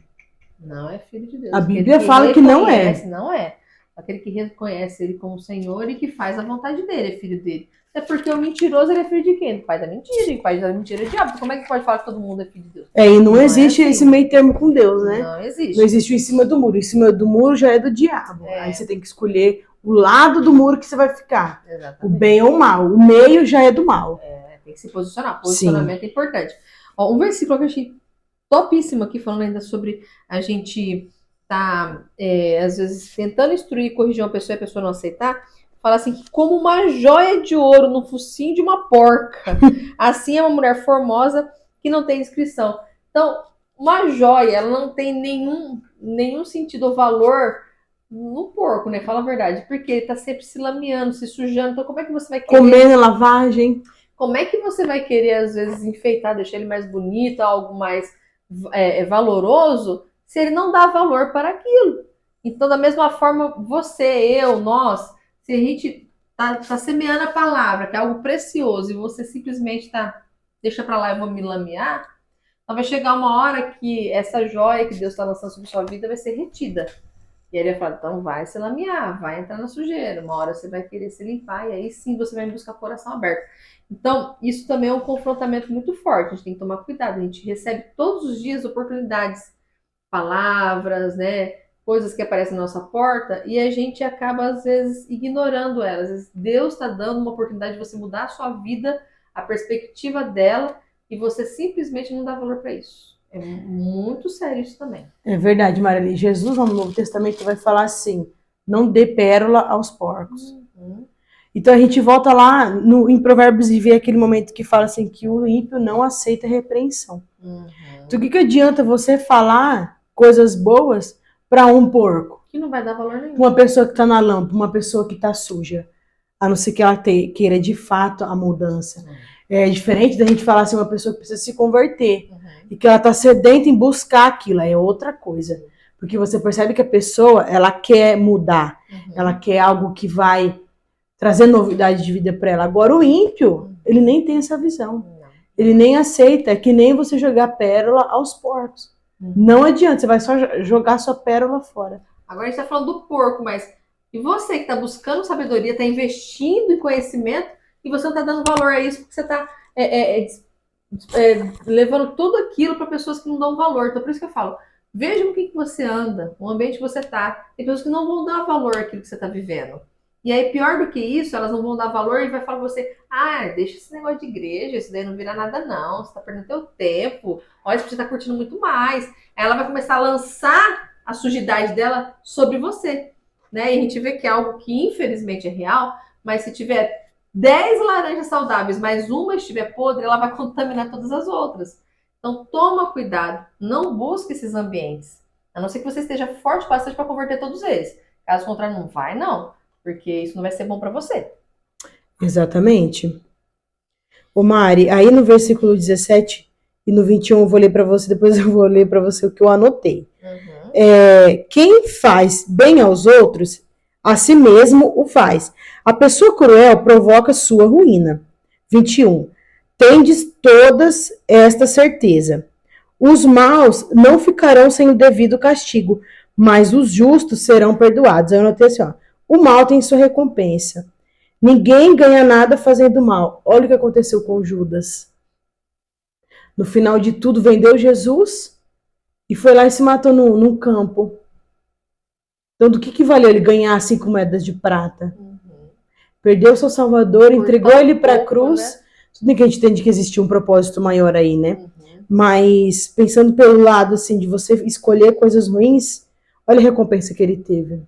Não é filho de Deus. A Bíblia fala que não é. Não é. Aquele que reconhece ele como Senhor e que faz a vontade dele, é filho dele. É porque o mentiroso, ele é filho de quem? Do pai da mentira. E o pai da mentira é o diabo. Como é que pode falar que todo mundo é filho de Deus? E não existe esse meio termo com Deus, né? Não existe. Não existe o em cima do muro. Em cima do muro já é do diabo. Aí você tem que escolher o lado do muro que você vai ficar. Exatamente. O bem ou o mal. O meio já é do mal. Tem que se posicionar. Posicionamento é importante. Ó, um versículo que eu achei topíssimo aqui, falando ainda sobre a gente tá, às vezes, tentando instruir e corrigir uma pessoa e a pessoa não aceitar. Fala assim, que como uma joia de ouro no focinho de uma porca, assim é uma mulher formosa que não tem inscrição. Então, uma joia, ela não tem nenhum sentido ou valor no porco, né? Fala a verdade. Porque ele tá sempre se lameando, se sujando. Então, como é que você vai querer... Comendo lavagem. Como é que você vai querer, às vezes, enfeitar, deixar ele mais bonito, algo mais valoroso, se ele não dá valor para aquilo? Então, da mesma forma, você, eu, nós... Se a gente tá semeando a palavra, que é algo precioso, e você simplesmente deixa pra lá e vou me lamear, então vai chegar uma hora que essa joia que Deus está lançando sobre sua vida vai ser retida. E aí ele vai falar, então vai se lamear, vai entrar na sujeira. Uma hora você vai querer se limpar, e aí sim você vai buscar coração aberto. Então, isso também é um confrontamento muito forte. A gente tem que tomar cuidado. A gente recebe todos os dias oportunidades, palavras, né? Coisas que aparecem na nossa porta e a gente acaba, às vezes, ignorando elas. Às vezes, Deus está dando uma oportunidade de você mudar a sua vida, a perspectiva dela, e você simplesmente não dá valor para isso. É muito sério isso também. É verdade, Marili. Jesus, no Novo Testamento, vai falar assim, não dê pérola aos porcos. Então, a gente volta lá em Provérbios e vê aquele momento que fala assim, que o ímpio não aceita repreensão. Então, o que adianta você falar coisas boas para um porco? Que não vai dar valor nenhum. Uma pessoa que está na lâmpada, uma pessoa que está suja. A não ser que ela queira de fato a mudança. É diferente da gente falar assim, uma pessoa que precisa se converter. E que ela está sedenta em buscar aquilo. É outra coisa. Porque você percebe que a pessoa, ela quer mudar. Ela quer algo que vai trazer novidade de vida para ela. Agora o ímpio, ele nem tem essa visão. Ele nem aceita. É que nem você jogar pérola aos porcos. Não adianta, você vai só jogar sua pérola fora. Agora a gente está falando do porco, mas e você que está buscando sabedoria, está investindo em conhecimento e você não está dando valor a isso porque você está levando tudo aquilo para pessoas que não dão valor. Então, por isso que eu falo, veja o que você anda, o ambiente que você está. Tem pessoas que não vão dar valor àquilo que você está vivendo. E aí, pior do que isso, elas não vão dar valor e vai falar pra você, deixa esse negócio de igreja, isso daí não vira nada não, você tá perdendo teu tempo, olha, você tá curtindo muito mais. Aí ela vai começar a lançar a sujidade dela sobre você, né? E a gente vê que é algo que infelizmente é real, mas se tiver 10 laranjas saudáveis, mas uma estiver podre, ela vai contaminar todas as outras. Então toma cuidado, não busque esses ambientes, a não ser que você esteja forte bastante para converter todos eles. Caso contrário, não vai, não. Porque isso não vai ser bom para você. Exatamente. Ô Mari, aí no versículo 17 e no 21 eu vou ler para você, depois eu vou ler para você o que eu anotei. Quem faz bem aos outros, a si mesmo o faz. A pessoa cruel provoca sua ruína. 21. Tendes todas esta certeza. Os maus não ficarão sem o devido castigo, mas os justos serão perdoados. Eu anotei assim, ó. O mal tem sua recompensa. Ninguém ganha nada fazendo mal. Olha o que aconteceu com Judas. No final de tudo, vendeu Jesus e foi lá e se matou num campo. Então, do que valeu ele ganhar 5 moedas de prata? Perdeu seu Salvador, entregou ele para a cruz. Né? Tudo bem que a gente entende que existia um propósito maior aí, né? Mas, pensando pelo lado, assim, de você escolher coisas ruins, olha a recompensa que ele teve.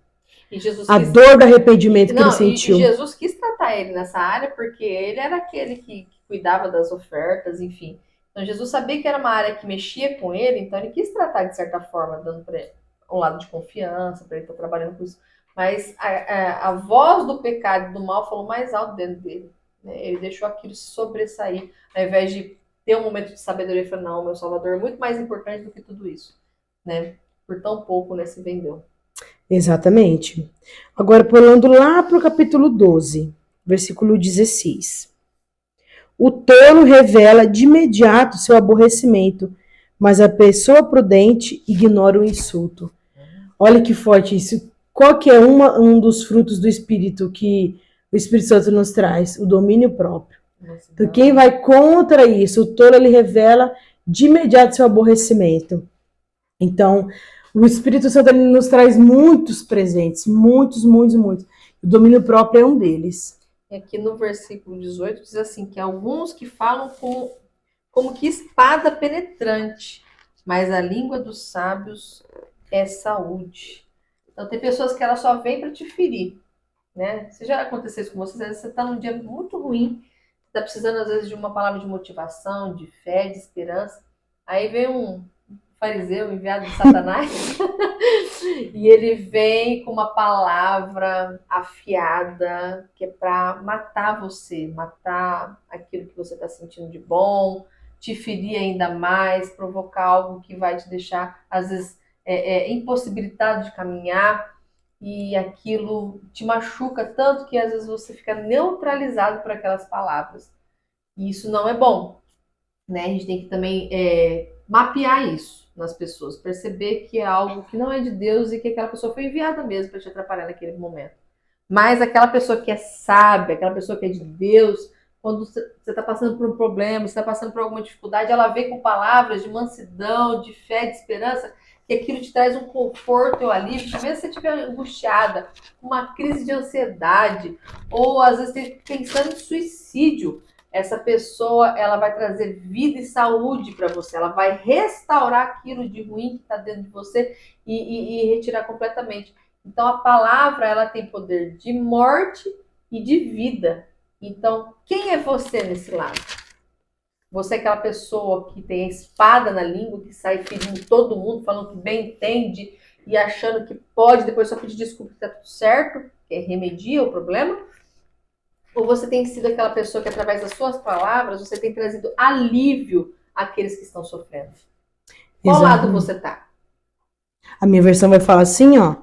A dor do arrependimento que ele sentiu. E Jesus quis tratar ele nessa área porque ele era aquele que cuidava das ofertas, enfim. Então Jesus sabia que era uma área que mexia com ele, então ele quis tratar de certa forma, dando para ele um lado de confiança, para ele estar trabalhando com isso. Mas a voz do pecado e do mal falou mais alto dentro dele. Né? Ele deixou aquilo se sobressair, ao invés de ter um momento de sabedoria e falar, não, meu Salvador é muito mais importante do que tudo isso. Né? Por tão pouco, né, se vendeu. Exatamente. Agora, pulando lá para o capítulo 12, versículo 16. O tolo revela de imediato seu aborrecimento, mas a pessoa prudente ignora o insulto. Olha que forte isso. Qual que é um dos frutos do Espírito que o Espírito Santo nos traz? O domínio próprio. Então, quem vai contra isso, o tolo, ele revela de imediato seu aborrecimento. Então, o Espírito Santo ele nos traz muitos presentes, muitos. O domínio próprio é um deles. Aqui no versículo 18 diz assim, que alguns que falam como que espada penetrante, mas a língua dos sábios é saúde. Então tem pessoas que ela só vem para te ferir, né? Se já aconteceu isso com você, às vezes você está num dia muito ruim, está precisando às vezes de uma palavra de motivação, de fé, de esperança, aí vem um fariseu enviado de Satanás e ele vem com uma palavra afiada que é para matar você, matar aquilo que você está sentindo de bom, te ferir ainda mais, provocar algo que vai te deixar às vezes impossibilitado de caminhar e aquilo te machuca tanto que às vezes você fica neutralizado por aquelas palavras e isso não é bom, né? A gente tem que também mapear isso nas pessoas, perceber que é algo que não é de Deus e que aquela pessoa foi enviada mesmo para te atrapalhar naquele momento. Mas aquela pessoa que é sábia, aquela pessoa que é de Deus, quando você está passando por um problema, você está passando por alguma dificuldade, ela vem com palavras de mansidão, de fé, de esperança, que aquilo te traz um conforto e um alívio. Talvez você estiver angustiada, uma crise de ansiedade, ou às vezes pensando em suicídio, essa pessoa ela vai trazer vida e saúde para você, ela vai restaurar aquilo de ruim que está dentro de você e retirar completamente. Então a palavra ela tem poder de morte e de vida. Então quem é você nesse lado? Você é aquela pessoa que tem a espada na língua, que sai ferindo todo mundo, falando que bem entende e achando que pode depois só pedir desculpa que está tudo certo, que remedia o problema? Ou você tem sido aquela pessoa que, através das suas palavras, você tem trazido alívio àqueles que estão sofrendo? Qual lado você tá? A minha versão vai falar assim, ó.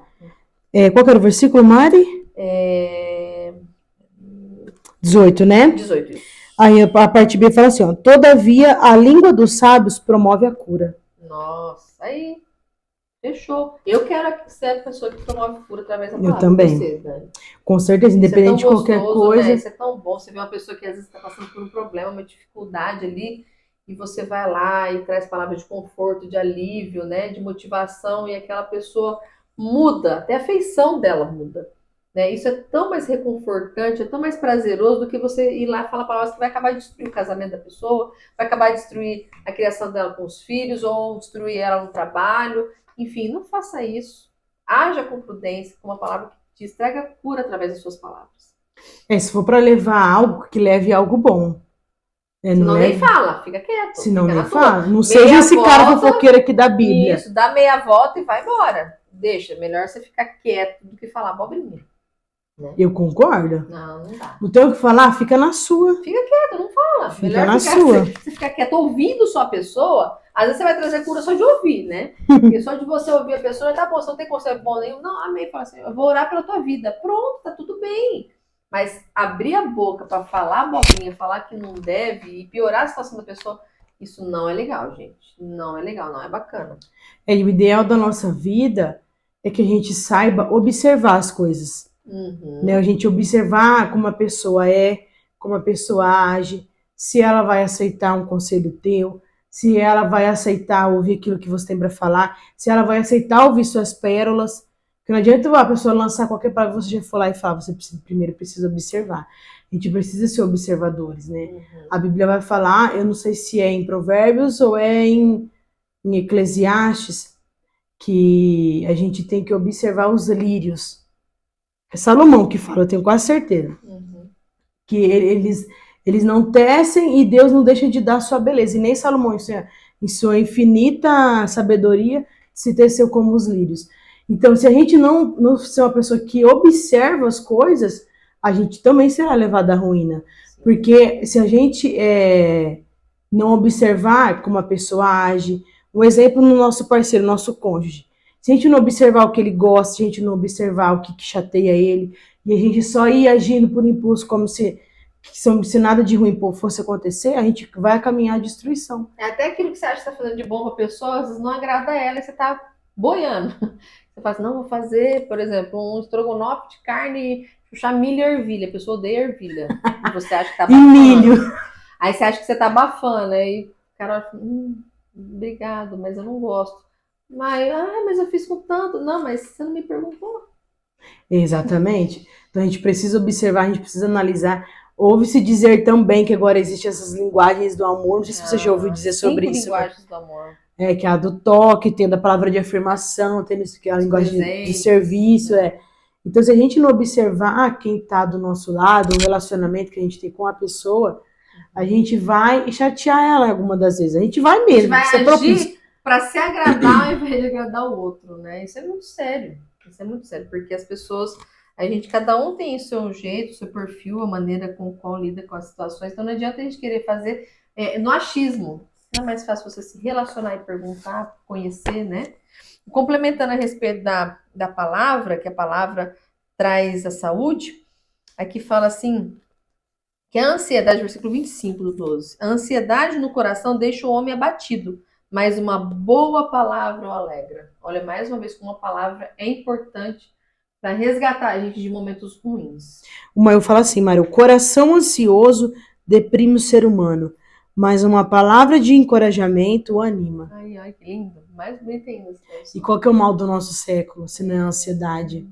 Qual que era o versículo, Mari? 18, né? 18. Aí a parte B fala assim, ó. Todavia, a língua dos sábios promove a cura. Nossa, aí Fechou. Eu quero ser a pessoa que promove cura através da palavra. Eu também. Você, Dani. Com certeza, independente de qualquer coisa. Né? Isso é tão bom. Você vê uma pessoa que às vezes está passando por um problema, uma dificuldade ali, e você vai lá e traz palavras de conforto, de alívio, né? De motivação, e aquela pessoa muda, até a feição dela muda. Né? Isso é tão mais reconfortante, é tão mais prazeroso do que você ir lá e falar palavras que vai acabar de destruir o casamento da pessoa, vai acabar de destruir a criação dela com os filhos, ou destruir ela no trabalho. Enfim, não faça isso. Haja com prudência, com uma palavra que te traga cura através das suas palavras. Se for para levar algo, que leve algo bom. Senão nem fala, fica quieto. Senão fica nem fala. Não meia seja esse volta, cara fofoqueiro aqui da Bíblia. Isso, dá meia volta e vai embora. Deixa, melhor você ficar quieto do que falar abobrinha. Né? Eu concordo. Não dá. Não tem o que falar, fica na sua. Fica quieto, não fala. Fica melhor na sua. Você ficar quieto ouvindo só a pessoa, às vezes você vai trazer cura só de ouvir, né? Porque só de você ouvir a pessoa, tá bom, você não tem conselho bom nenhum. Não, amém, fala assim, eu vou orar pela tua vida. Pronto, tá tudo bem. Mas abrir a boca para falar abobrinha, falar que não deve e piorar a situação da pessoa, isso não é legal, gente. Não é legal, não é bacana. O ideal da nossa vida é que a gente saiba observar as coisas. Né? A gente observar como a pessoa é, como a pessoa age, se ela vai aceitar um conselho teu, se ela vai aceitar ouvir aquilo que você tem para falar, se ela vai aceitar ouvir suas pérolas. Porque não adianta a pessoa lançar qualquer palavra, você já for lá e falar, você primeiro precisa observar. A gente precisa ser observadores, né? A Bíblia vai falar, eu não sei se é em Provérbios ou é em Eclesiastes, que a gente tem que observar os lírios. É Salomão que fala, eu tenho quase certeza. Que eles não tecem e Deus não deixa de dar a sua beleza. E nem Salomão, em sua infinita sabedoria, se teceu como os lírios. Então, se a gente não ser uma pessoa que observa as coisas, a gente também será levado à ruína. Sim. Porque se a gente não observar como a pessoa age, um exemplo no nosso parceiro, nosso cônjuge, se a gente não observar o que ele gosta, se a gente não observar o que chateia ele, e a gente só ir agindo por impulso como se nada de ruim fosse acontecer, a gente vai caminhar à destruição. É até aquilo que você acha que está fazendo de bom para a pessoa, às vezes não agrada a ela e você está boiando. Você fala assim, não, vou fazer, por exemplo, um estrogonofe de carne, puxar milho e ervilha. A pessoa odeia ervilha. E você acha que tá abafando. E milho. Aí você acha que você tá abafando. Aí o cara fala, obrigado, mas eu não gosto. Mas eu fiz com tanto. Não, mas você não me perguntou. Exatamente. Então a gente precisa observar, a gente precisa analisar. Ouve-se dizer também que agora existem essas linguagens do amor. Não sei se você já ouviu dizer sobre isso. Linguagens do amor. Que é a do toque, tem a da palavra de afirmação, tem que é a linguagem de serviço. Então, se a gente não observar quem está do nosso lado, o relacionamento que a gente tem com a pessoa, a gente vai chatear ela alguma das vezes. A gente vai mesmo. A gente vai agir para se agradar ao invés de agradar o outro, né? Isso é muito sério. Isso é muito sério, porque as pessoas, cada um tem o seu jeito, o seu perfil, a maneira com qual lida com as situações. Então, não adianta a gente querer fazer no achismo. Não é mais fácil você se relacionar e perguntar, conhecer, né? Complementando a respeito da palavra, que a palavra traz a saúde, aqui fala assim, que a ansiedade, versículo 25 do 12, a ansiedade no coração deixa o homem abatido, mas uma boa palavra o alegra. Olha, mais uma vez, como uma palavra é importante para resgatar a gente de momentos ruins. O Maio fala assim, Mário, o coração ansioso deprime o ser humano, mas uma palavra de encorajamento o anima. Ai, que lindo. Mais bonito ainda. E qual que é o mal do nosso século, se não é a ansiedade?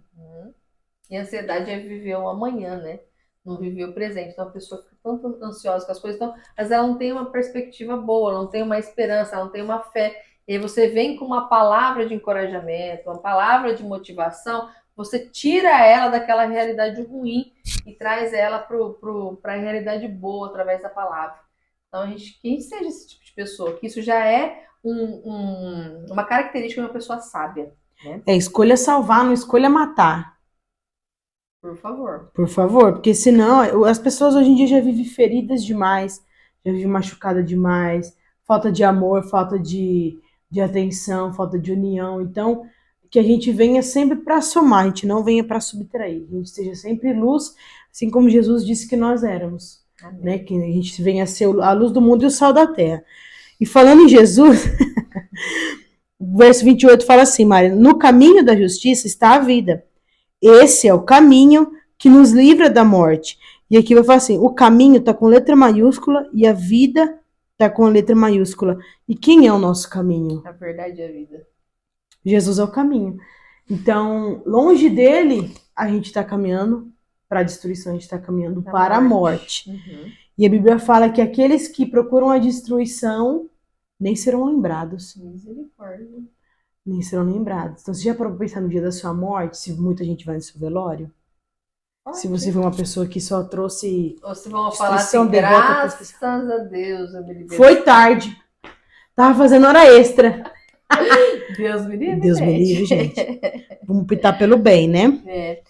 E a ansiedade é viver o amanhã, né? Não viver o presente. Então a pessoa fica tanto ansiosa com as coisas, então, mas ela não tem uma perspectiva boa, ela não tem uma esperança, ela não tem uma fé. E aí você vem com uma palavra de encorajamento, uma palavra de motivação, você tira ela daquela realidade ruim e traz ela para a realidade boa através da palavra. Então, que a gente seja esse tipo de pessoa, que isso já é uma característica de uma pessoa sábia. Né? Escolha salvar, não escolha matar. Por favor. Por favor, porque senão as pessoas hoje em dia já vivem feridas demais, já vivem machucadas demais, falta de amor, falta de atenção, falta de união. Então, que a gente venha sempre para somar, a gente não venha para subtrair, a gente seja sempre luz, assim como Jesus disse que nós éramos. Né, que a gente venha a ser a luz do mundo e o sal da terra. E falando em Jesus, O verso 28 fala assim, Mari, no caminho da justiça está a vida. Esse é o caminho que nos livra da morte. E aqui vai falar assim, o caminho está com letra maiúscula e a vida está com letra maiúscula. E quem é o nosso caminho? A verdade é a vida. Jesus é o caminho. Então, longe dele, a gente está caminhando para a destruição, a gente está caminhando para a morte. Uhum. E a Bíblia fala que aqueles que procuram a destruição nem serão lembrados. Misericórdia. Nem serão lembrados. Então, você já parou para pensar no dia da sua morte, se muita gente vai no seu velório? Se você for uma pessoa que só trouxe ou se vão falar assim, destruição, graças a Deus, eu me libertei. foi tarde. Tava fazendo hora extra. Deus me livre, Deus me livre, gente. Vamos optar pelo bem, né? É.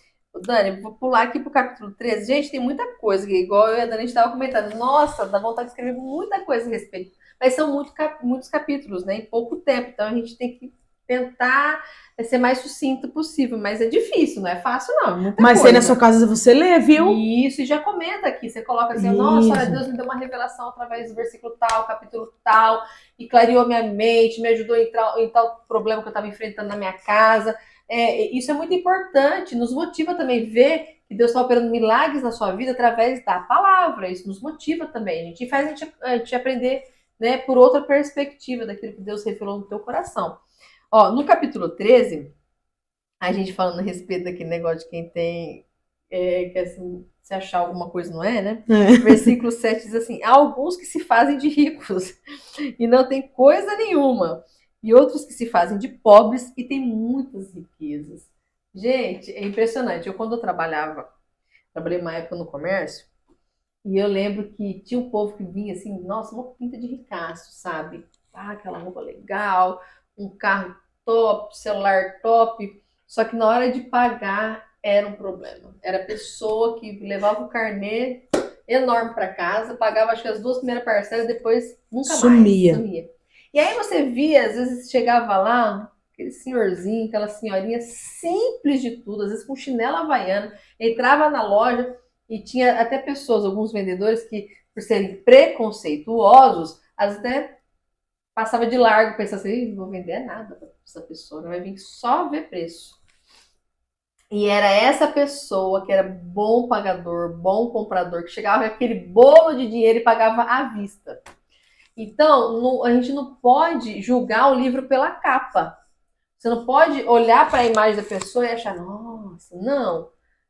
Dani, vou pular aqui pro capítulo 13. Gente, tem muita coisa, que igual eu e a Dani estava comentando. Nossa, dá vontade de escrever muita coisa a respeito. Mas são muitos capítulos, né? Em pouco tempo. Então a gente tem que tentar ser mais sucinto possível. Mas é difícil, não é fácil, não. Muita Mas coisa. aí na sua casa você lê, viu? Isso, e já comenta aqui. Você coloca assim, nossa, olha, Deus me deu uma revelação através do versículo tal, capítulo tal, e clareou minha mente, me ajudou em tal problema que eu estava enfrentando na minha casa. Isso é muito importante, nos motiva também ver que Deus está operando milagres na sua vida através da palavra. Isso nos motiva também. A gente faz a gente aprender, né, por outra perspectiva daquilo que Deus revelou no teu coração. Ó, no capítulo 13, a gente falando a respeito daquele negócio de quem tem, que assim, se achar alguma coisa não é, né? Versículo 7 diz assim, há alguns que se fazem de ricos e não tem coisa nenhuma, e outros que se fazem de pobres e têm muitas riquezas. Gente, é impressionante. Eu, quando eu trabalhei uma época no comércio, e eu lembro que tinha um povo que vinha assim, nossa, uma pinta de ricaço, sabe? Ah, aquela roupa legal, um carro top, celular top, só que na hora de pagar era um problema. Era a pessoa que levava o carnê enorme para casa, pagava acho que as 2 primeiras parcelas, depois nunca mais sumia. E aí você via, às vezes chegava lá, aquele senhorzinho, aquela senhorinha simples de tudo, às vezes com chinela havaiana, entrava na loja e tinha até pessoas, alguns vendedores que, por serem preconceituosos, às vezes até passava de largo, pensava assim, não vou vender nada para essa pessoa, vai vir só ver preço. E era essa pessoa que era bom pagador, bom comprador, que chegava com aquele bolo de dinheiro e pagava à vista. Então, a gente não pode julgar o livro pela capa. Você não pode olhar para a imagem da pessoa e achar, nossa, não.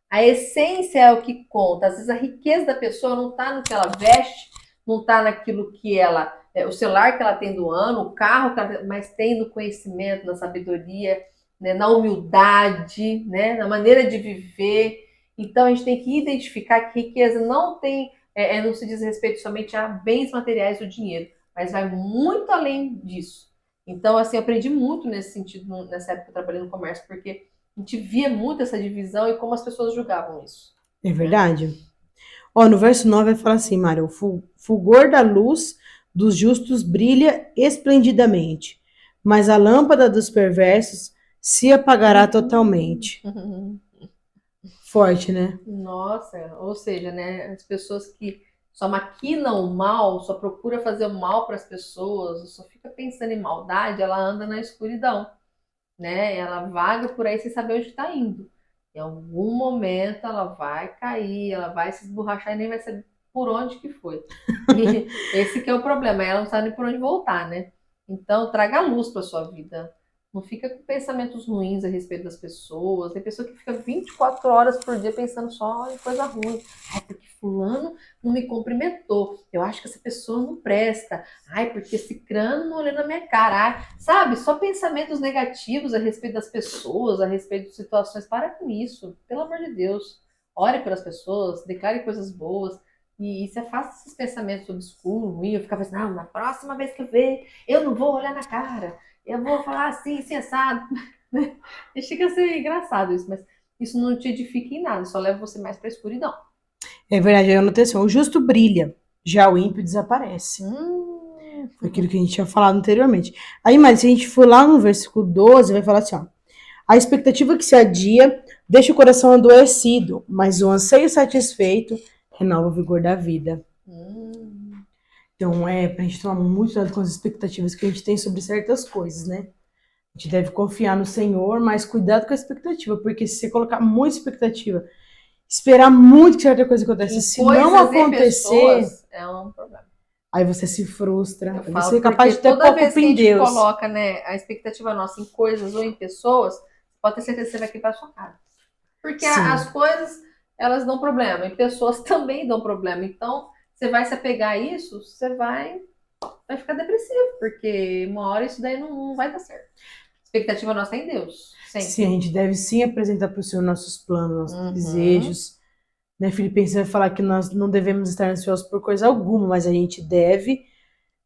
A essência é o que conta. Às vezes a riqueza da pessoa não está no que ela veste, não está naquilo que ela... o celular que ela tem do ano, o carro que ela tem, mas tem no conhecimento, na sabedoria, né, na humildade, né, na maneira de viver. Então a gente tem que identificar que riqueza não tem, não se diz respeito somente a bens materiais do dinheiro, mas vai muito além disso. Então, assim, eu aprendi muito nesse sentido, nessa época que eu trabalhei no comércio, porque a gente via muito essa divisão e como as pessoas julgavam isso. É verdade. Ó, no verso 9 vai falar assim, Mário, o fulgor da luz dos justos brilha esplendidamente, mas a lâmpada dos perversos se apagará totalmente. Forte, né? Nossa, ou seja, né, as pessoas que só maquinam o mal, só procura fazer o mal para as pessoas, só fica pensando em maldade, ela anda na escuridão, né? Ela vaga por aí sem saber onde está indo. Em algum momento ela vai cair, ela vai se esborrachar e nem vai saber por onde que foi. E esse que é o problema, ela não sabe nem por onde voltar, né? Então traga luz para sua vida. Não fica com pensamentos ruins a respeito das pessoas. Tem pessoa que fica 24 horas por dia pensando só em coisa ruim. Ai, porque fulano não me cumprimentou. Eu acho que essa pessoa não presta. Ai, porque cicrano não olhou na minha cara. Ai, sabe, só pensamentos negativos a respeito das pessoas, a respeito de situações. Para com isso, pelo amor de Deus. Ore pelas pessoas, declare coisas boas. E se afasta esses pensamentos obscuros, ruins. Eu ficava assim, não, na próxima vez que eu ver, eu não vou olhar na cara. Eu vou falar assim, sensado. E chega a ser engraçado isso, mas isso não te edifica em nada, só leva você mais para a escuridão. É verdade, eu anotei assim, o justo brilha, já o ímpio desaparece. Foi aquilo que a gente tinha falado anteriormente. Aí, mas se a gente for lá no versículo 12, vai falar assim, ó. A expectativa que se adia deixa o coração adoecido, mas o anseio satisfeito renova o vigor da vida. Então, pra gente tomar muito cuidado com as expectativas que a gente tem sobre certas coisas, né? gente deve confiar no Senhor, mas cuidado com a expectativa, porque se você colocar muita expectativa, esperar muito que certa coisa aconteça, Em se não coisas e acontecer, pessoas é um problema. aí você se frustra, Eu aí você falo é capaz porque de ter toda pouco vez culpa que a em gente Deus. coloca, né, a expectativa nossa em coisas ou em pessoas, pode ter certeza que você vai quebrar a sua cara. Porque as Sim, coisas, elas dão problema, e pessoas também dão problema. Então, você vai se apegar a isso, você vai ficar depressivo, porque uma hora isso daí não vai dar certo. A expectativa nossa é em Deus, sim, a sempre. gente deve sim apresentar para o Senhor nossos planos, nossos Uhum, desejos, né? Filipenses vai falar que nós não devemos estar ansiosos por coisa alguma, mas a gente deve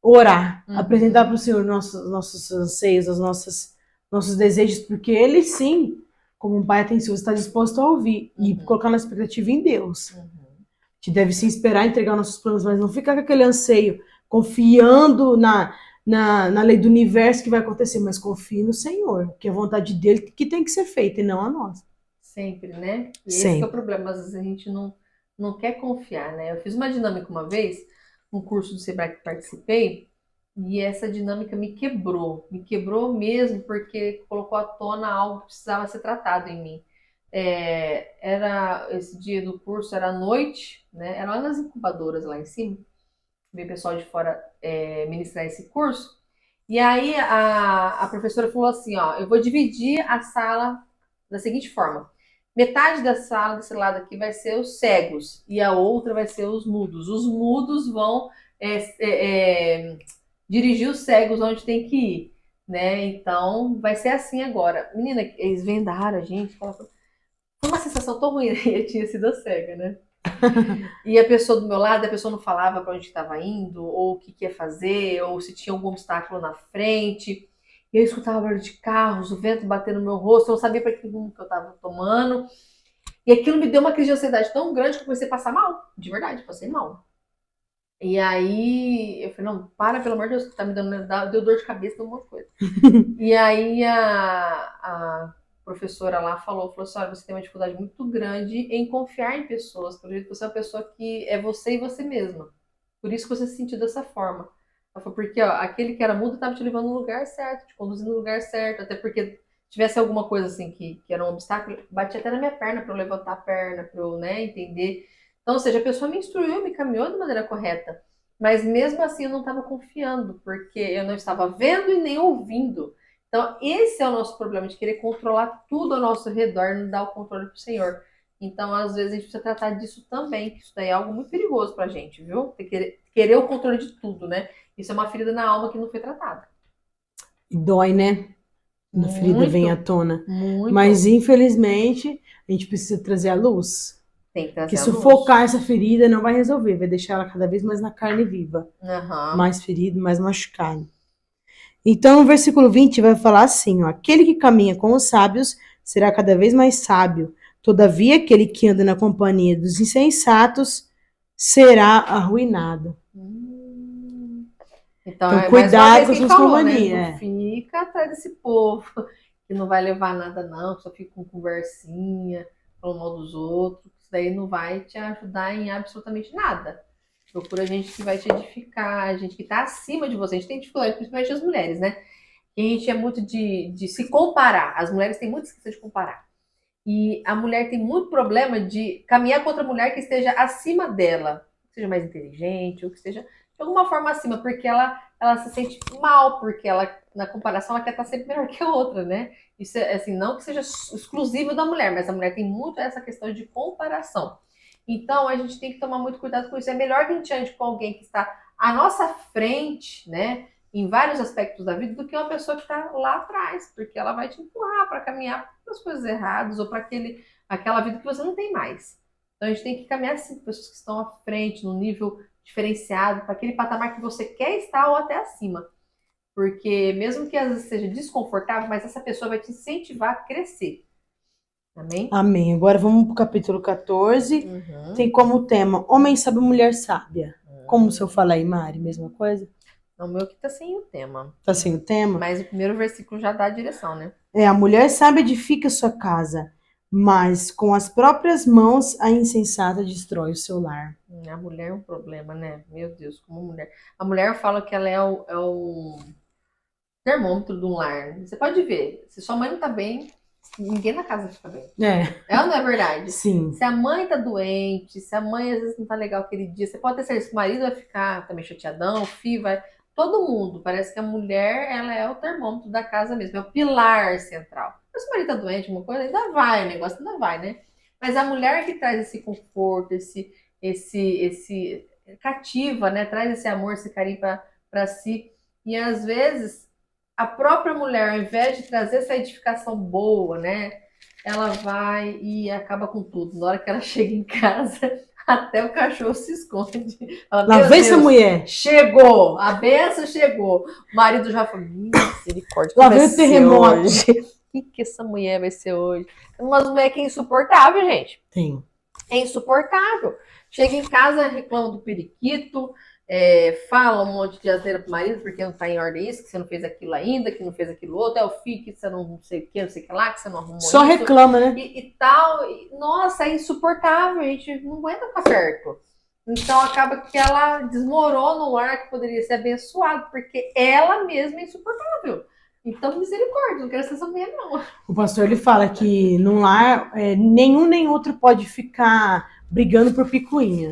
orar, apresentar para uhum, o Senhor nossos anseios, nossos desejos, porque Ele sim, como um pai atencioso, está disposto a ouvir e uhum, colocar na expectativa em Deus. uhum. A gente deve sim esperar entregar nossos planos, mas não ficar com aquele anseio, confiando na lei do universo que vai acontecer, mas confie no Senhor, que é a vontade dele que tem que ser feita e não a nossa. Sempre, né? E esse que é o Sempre. problema, às vezes a gente não quer confiar, né? Eu fiz uma dinâmica uma vez, um curso do Sebrae que participei, e essa dinâmica me quebrou mesmo, porque colocou à tona algo que precisava ser tratado em mim. Era esse dia do curso, era à noite, né? Era lá nas incubadoras lá em cima, veio pessoal de fora ministrar esse curso. E aí a professora falou assim, ó, eu vou dividir a sala da seguinte forma. Metade da sala desse lado aqui vai ser os cegos e a outra vai ser os mudos. Os mudos vão dirigir os cegos onde tem que ir, né? Então vai ser assim agora. Menina, eles vendaram a gente. Foi uma sensação tão ruim. Eu tinha sido a cega, né? E a pessoa do meu lado, a pessoa não falava para onde estava indo, ou o que, que ia fazer, ou se tinha algum obstáculo na frente. E eu escutava barulho de carros, o vento batendo no meu rosto, eu não sabia para que rumo que eu estava tomando. E aquilo me deu uma crise de ansiedade tão grande que eu comecei a passar mal. De verdade, passei mal. E aí eu falei, não, para, pelo amor de Deus, que tá me dando, deu dor de cabeça, deu um monte de coisa. E aí a professora lá falou assim, olha, você tem uma dificuldade muito grande em confiar em pessoas, por isso você é uma pessoa que é você e você mesma. Por isso que você se sentiu dessa forma. Ela falou, porque ó, aquele que era mudo estava te levando no lugar certo, te conduzindo no lugar certo, até porque tivesse alguma coisa assim que era um obstáculo, batia até na minha perna para eu levantar a perna, para eu, né, entender. Então, ou seja, a pessoa me instruiu, me caminhou de maneira correta. Mas mesmo assim eu não estava confiando, porque eu não estava vendo e nem ouvindo. Então, esse é o nosso problema, de querer controlar tudo ao nosso redor, e não dar o controle para o Senhor. Então, às vezes, a gente precisa tratar disso também, que isso daí é algo muito perigoso pra gente, viu? Querer o controle de tudo, né? Isso é uma ferida na alma que não foi tratada. E dói, né? Na ferida vem à Muito, tona. Mas, muito. infelizmente, a gente precisa trazer a luz. Tem que Que trazer a sufocar luz. essa ferida não vai resolver, vai deixar ela cada vez mais na carne viva. Aham. Mais ferido, mais machucado. Então, no versículo 20 vai falar assim, ó, aquele que caminha com os sábios será cada vez mais sábio. Todavia, aquele que anda na companhia dos insensatos será arruinado. Hum. Então, Então, é mais uma cuidado vez com que as ele suas falou, né? Não companhias. fica atrás desse povo que não vai levar nada, não, que só fica com conversinha, falando mal dos outros. Isso daí não vai te ajudar em absolutamente nada. Procura gente que vai te edificar, gente que está acima de você. A gente tem dificuldade, principalmente as mulheres, né? E a gente é muito de se comparar. As mulheres têm muito esquisa de comparar. E a mulher tem muito problema de caminhar com outra mulher que esteja acima dela, que seja mais inteligente, ou que esteja de alguma forma acima, porque ela se sente mal, porque ela, na comparação, ela quer estar sempre melhor que a outra, né? Isso é assim, não que seja exclusivo da mulher, mas a mulher tem muito essa questão de comparação. Então a gente tem que tomar muito cuidado com isso. É melhor que a gente ande com alguém que está à nossa frente, né? Em vários aspectos da vida, do que uma pessoa que está lá atrás, porque ela vai te empurrar para caminhar para as coisas erradas ou para aquela vida que você não tem mais. Então a gente tem que caminhar assim com pessoas que estão à frente, num nível diferenciado, para aquele patamar que você quer estar ou até acima. Porque mesmo que às vezes seja desconfortável, mas essa pessoa vai te incentivar a crescer. Amém? Amém. Agora vamos para o capítulo 14. Uhum. Tem como tema Homem sábio, mulher sábia. Como se eu falar aí, Mari, mesma coisa? O meu aqui tá sem o tema. Tá sem o tema? Mas o primeiro versículo já dá a direção, né? É, a mulher sábia edifica sua casa, mas com as próprias mãos a insensata destrói o seu lar. A mulher é um problema, né? Meu Deus, como mulher. A mulher fala que ela é o termômetro de um lar. Você pode ver, se sua mãe não tá bem, ninguém na casa fica bem. É, É ou não é verdade? sim. Se a mãe tá doente, se a mãe às vezes não tá legal aquele dia, você pode ter certeza que o marido vai ficar também chateadão, o filho vai. Todo mundo. Parece que a mulher, ela é o termômetro da casa mesmo, é o pilar central. Mas se o marido tá doente, uma coisa, ainda vai, o negócio ainda vai, né? Mas a mulher que traz esse conforto, esse cativa, né? Traz esse amor, esse carinho para si. E às vezes a própria mulher, ao invés de trazer essa edificação boa, né? Ela vai e acaba com tudo. Na hora que ela chega em casa, até o cachorro se esconde. Fala, Lá meu vem essa Deus, mulher. chegou! A benção chegou. O marido já falou, misericórdia, Lá que vai vem o ser terremoto. hoje? O que essa mulher vai ser hoje? Umas mulheres que é insuportável, gente. Tem. É insuportável. Chega em casa, reclama do periquito, fala um monte de asneira pro marido, porque não tá em ordem isso, que você não fez aquilo ainda, que não fez aquilo outro, é o filho que você não sei o que, não sei o que lá, que você não arrumou Só isso. reclama, né? E tal. Nossa, é insuportável, a gente não aguenta ficar perto. Então acaba que ela desmorona o ar que poderia ser abençoado, porque ela mesma é insuportável. Então, misericórdia, não quero ser essa mulher, não. O pastor ele fala que num lar nenhum nem outro pode ficar brigando por picuinha.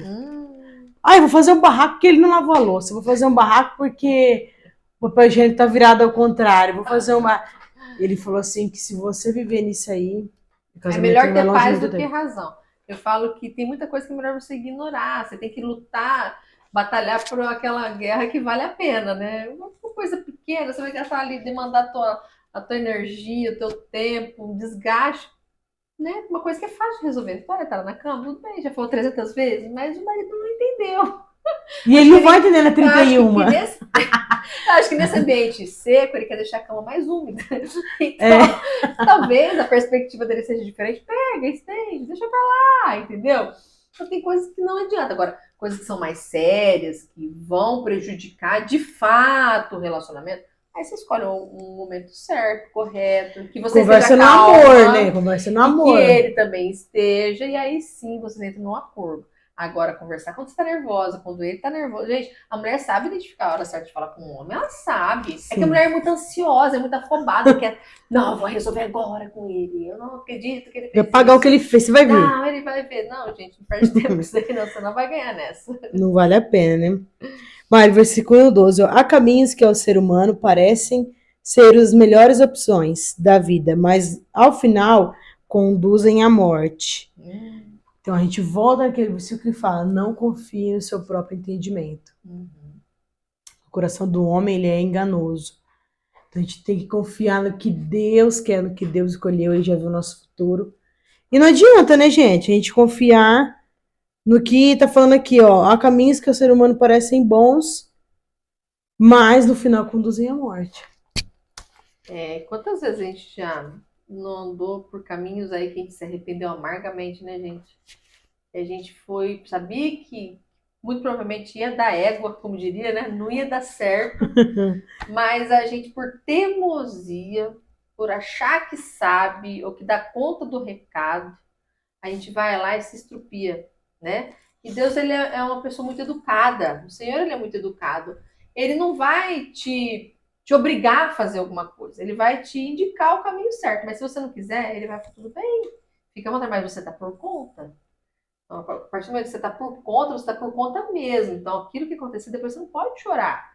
Ah, eu vou fazer um barraco porque ele não lavou a louça. Vou fazer um barraco porque o papel higiênico tá virado ao contrário. Vou fazer uma. Ele falou assim que se você viver nisso aí, o É casamento melhor não vai ter longe paz muito do que tempo. razão. Eu falo que tem muita coisa que é melhor você ignorar. Você tem que lutar, batalhar por aquela guerra que vale a pena, né? Uma coisa pequena, você vai gastar ali, demandar a tua energia, o teu tempo, um desgaste, né? Uma coisa que é fácil de resolver. Olha, tá na cama, tudo bem, já falou 300 vezes, mas o marido não entendeu. E ele não vai entender na 31. Eu acho que nesse ambiente seco, ele quer deixar a cama mais úmida. Então, talvez a perspectiva dele seja diferente. Pega, estende, deixa pra lá, entendeu? Então, tem coisas que não adianta. Agora, coisas que são mais sérias, que vão prejudicar de fato o relacionamento, aí você escolhe um momento certo, correto, que você Conversa seja no calma, amor, né? Conversa no e amor. que ele também esteja, e aí sim vocês entram num acordo. Agora, conversar quando você tá nervosa, quando ele tá nervoso. Gente, a mulher sabe identificar a hora certa de falar com o homem. Ela sabe. Sim. É que a mulher é muito ansiosa, é muito afobada, quer. Não, eu vou resolver agora com ele. Eu não acredito que ele fez. Vai pagar o que ele fez, você vai ver. Não, ele vai ver. Não, gente, não perde tempo com isso aí, não. Você não vai ganhar nessa. Não vale a pena, né? Mas, versículo 12. Ó, há caminhos que ao ser humano parecem ser as melhores opções da vida, mas ao final conduzem à morte. Então a gente volta naquele versículo que fala: não confie no seu próprio entendimento. O coração do homem ele é enganoso. Então a gente tem que confiar no que Deus quer, no que Deus escolheu, ele já viu o nosso futuro. E não adianta, né, gente? A gente confiar no que tá falando aqui, ó. Há caminhos que ao ser humano parecem bons, mas no final conduzem à morte. Quantas vezes a gente já não andou por caminhos aí que a gente se arrependeu amargamente, né, gente? E a gente sabia que muito provavelmente ia dar égua, como diria, né? Não ia dar certo, mas a gente, por teimosia, por achar que sabe ou que dá conta do recado, a gente vai lá e se estrupia, né? E Deus, ele é uma pessoa muito educada. O Senhor, ele é muito educado. Ele não vai te obrigar a fazer alguma coisa. Ele vai te indicar o caminho certo. Mas se você não quiser, ele vai falar, tudo bem. Fica à vontade, mas você tá por conta. Então, a partir do momento que você está por conta, você está por conta mesmo. Então, aquilo que acontecer, depois você não pode chorar.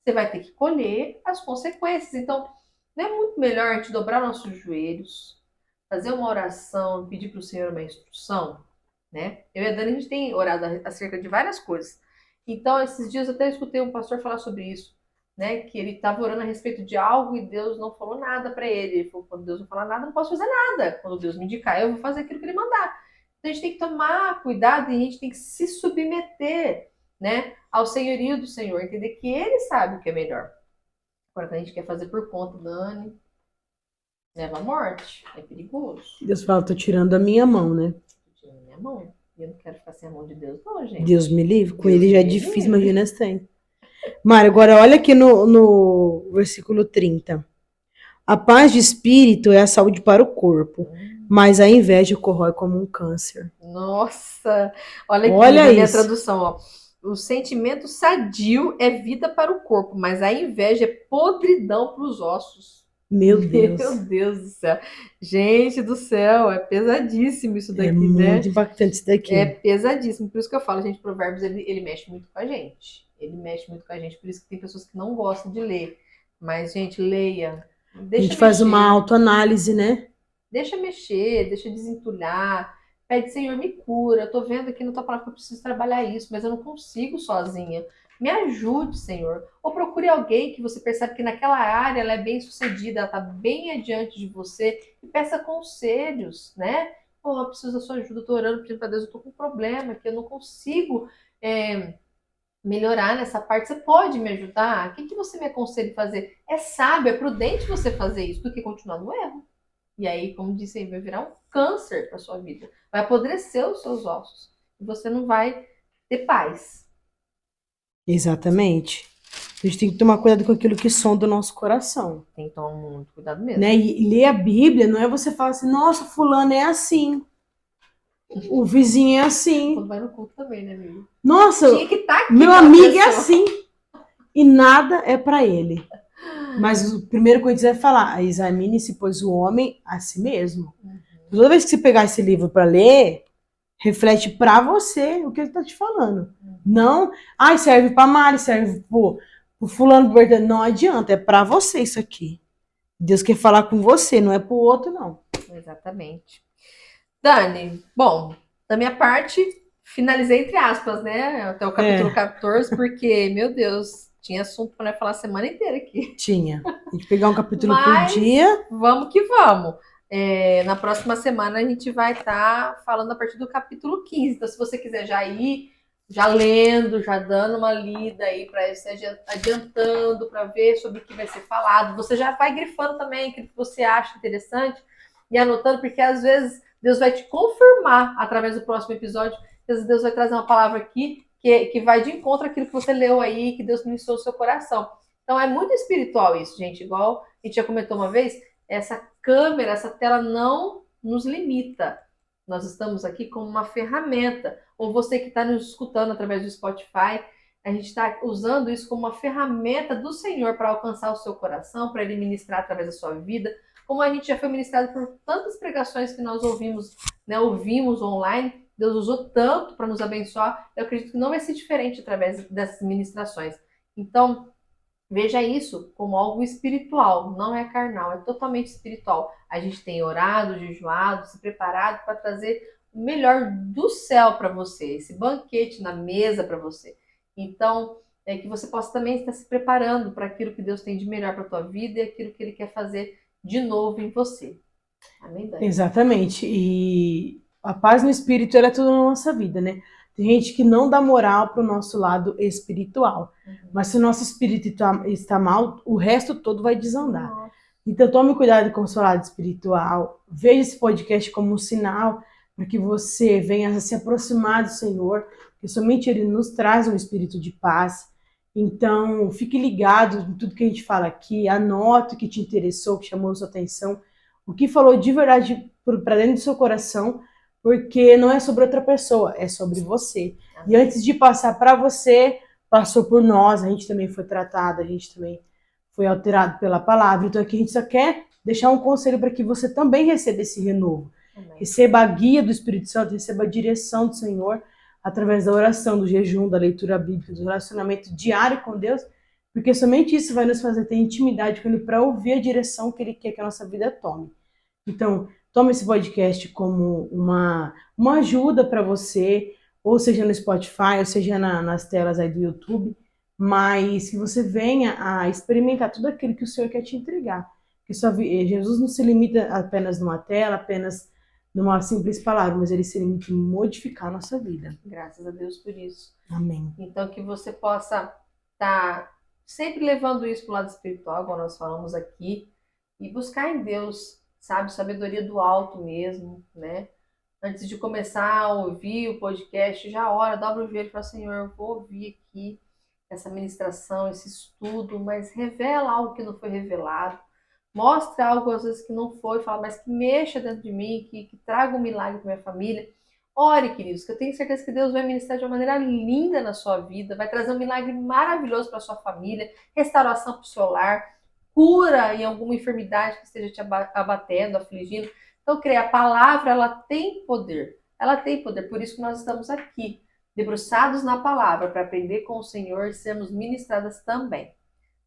Você vai ter que colher as consequências. Então, não é muito melhor a gente dobrar nossos joelhos, fazer uma oração, pedir para o Senhor uma instrução, né? Eu e a Dani, a gente tem orado acerca de várias coisas. Então, esses dias eu até escutei um pastor falar sobre isso, né? Que ele estava orando a respeito de algo e Deus não falou nada para ele. Ele falou, quando Deus não falar nada, eu não posso fazer nada. Quando Deus me indicar, eu vou fazer aquilo que ele mandar. Então, a gente tem que tomar cuidado e a gente tem que se submeter, né, ao senhorio do Senhor, entender que Ele sabe o que é melhor. Agora, quando a gente quer fazer por conta, Dani, leva à morte, é perigoso. Deus fala, tô tirando a minha mão, né? Tô tirando a minha mão. E eu não quero ficar sem a mão de Deus, não, gente. Deus me livre. Com Deus ele já é me difícil, livre. imagina se tem. Mário, agora olha aqui no versículo 30. A paz de espírito é a saúde para o corpo, mas a inveja corrói como um câncer. Nossa, olha aqui Olha na minha isso. tradução, ó. o sentimento sadio é vida para o corpo, mas a inveja é podridão para os ossos. Meu Deus. Meu Deus do céu. Gente do céu, é pesadíssimo isso É daqui, muito né? impactante isso daqui. É pesadíssimo. Por isso que eu falo, gente, Provérbios, ele mexe muito com a gente. Ele mexe muito com a gente. Por isso que tem pessoas que não gostam de ler. Mas, gente, leia. A Deixa gente faz uma mexer. autoanálise, né? Deixa mexer, deixa desentulhar. Pede, Senhor, me cura. Eu tô vendo aqui na tua palavra que eu preciso trabalhar isso, mas eu não consigo sozinha. Me ajude, Senhor. Ou procure alguém que você percebe que naquela área ela é bem sucedida, ela está bem adiante de você, e peça conselhos, né? Oh, eu preciso da sua ajuda, eu tô orando, pedindo para Deus, eu tô com um problema que eu não consigo melhorar nessa parte. Você pode me ajudar? O que, que você me aconselha a fazer? É sábio, é prudente você fazer isso do que continuar no erro. E aí, como disse aí, vai virar um câncer para sua vida. Vai apodrecer os seus ossos. E você não vai ter paz. Exatamente. A gente tem que tomar cuidado com aquilo que sonda o nosso coração. Tem que tomar muito cuidado mesmo. Né? E ler a Bíblia não é você falar assim, nossa, fulano é assim. O vizinho é assim. Quando vai no culto também, né, amigo? Nossa, Tinha que estar aqui meu aquela amigo é pessoa. assim. E nada é para ele. Mas o primeiro que eu dizer é falar, examine-se, pois o homem a si mesmo. Toda vez que você pegar esse livro para ler, reflete para você o que ele tá te falando. Não, ai, serve para Mari, serve pro fulano, pro Bertano. Não adianta, é para você isso aqui. Deus quer falar com você, não é pro outro, não. Exatamente. Dani, bom, da minha parte, finalizei entre aspas, né? Até o capítulo 14, porque, meu Deus, tinha assunto para falar a semana inteira aqui. Tinha. Tem que pegar um capítulo Mas por dia. vamos que vamos. Na próxima semana a gente vai estar falando a partir do capítulo 15. Então, se você quiser já ir, já lendo, já dando uma lida aí para ir se adiantando, para ver sobre o que vai ser falado, você já vai grifando também aquilo que você acha interessante e anotando, porque às vezes Deus vai te confirmar através do próximo episódio. Às vezes Deus vai trazer uma palavra aqui que vai de encontro àquilo que você leu aí, que Deus ministrou no seu coração. Então é muito espiritual isso, gente. Igual a gente já comentou uma vez, essa câmera, essa tela não nos limita. Nós estamos aqui como uma ferramenta. Ou você que está nos escutando através do Spotify, a gente está usando isso como uma ferramenta do Senhor para alcançar o seu coração, para ele ministrar através da sua vida. Como a gente já foi ministrado por tantas pregações que nós ouvimos, né, ouvimos online, Deus usou tanto para nos abençoar, eu acredito que não vai ser diferente através dessas ministrações. Então, veja isso como algo espiritual, não é carnal, é totalmente espiritual. A gente tem orado, jejuado, se preparado para trazer o melhor do céu para você, esse banquete na mesa para você. Então, é que você possa também estar se preparando para aquilo que Deus tem de melhor para a tua vida e aquilo que Ele quer fazer de novo em você. Amém, Dani? Exatamente. E a paz no espírito ela é tudo na nossa vida, né? Tem gente que não dá moral pro nosso lado espiritual. Mas se o nosso espírito está mal, o resto todo vai desandar. Nossa. Então tome cuidado com o seu lado espiritual. Veja esse podcast como um sinal para que você venha a se aproximar do Senhor, porque somente Ele nos traz um espírito de paz. Então, fique ligado em tudo que a gente fala aqui, anote o que te interessou, que chamou a sua atenção, o que falou de verdade para dentro do seu coração, porque não é sobre outra pessoa, é sobre você. E antes de passar para você, passou por nós, a gente também foi tratado, a gente também foi alterado pela palavra. Então aqui a gente só quer deixar um conselho para que você também receba esse renovo. Amém. Receba a guia do Espírito Santo, receba a direção do Senhor através da oração, do jejum, da leitura bíblica, do relacionamento diário com Deus, porque somente isso vai nos fazer ter intimidade com Ele para ouvir a direção que Ele quer que a nossa vida tome. Então, tome esse podcast como uma ajuda para você, ou seja no Spotify, ou seja nas telas aí do YouTube, mas que você venha a experimentar tudo aquilo que o Senhor quer te entregar. Porque Jesus não se limita apenas numa tela, apenas numa simples palavra, mas Ele se limita em modificar a nossa vida. Graças a Deus por isso. Amém. Então, que você possa estar sempre levando isso para o lado espiritual, igual nós falamos aqui, e buscar em Deus, sabe, sabedoria do alto mesmo, né? Antes de começar a ouvir o podcast, já ora, dobra o joelho e fala, Senhor, eu vou ouvir aqui essa ministração, esse estudo, mas revela algo que não foi revelado. Mostra algo às vezes que não foi, fala, mas que mexa dentro de mim, que traga um milagre para minha família. Ore, queridos, que eu tenho certeza que Deus vai ministrar de uma maneira linda na sua vida, vai trazer um milagre maravilhoso para sua família, restauração para o seu lar, cura em alguma enfermidade que esteja te abatendo, afligindo. Então, creia, a palavra, ela tem poder. Ela tem poder, por isso que nós estamos aqui, debruçados na palavra, para aprender com o Senhor e sermos ministradas também.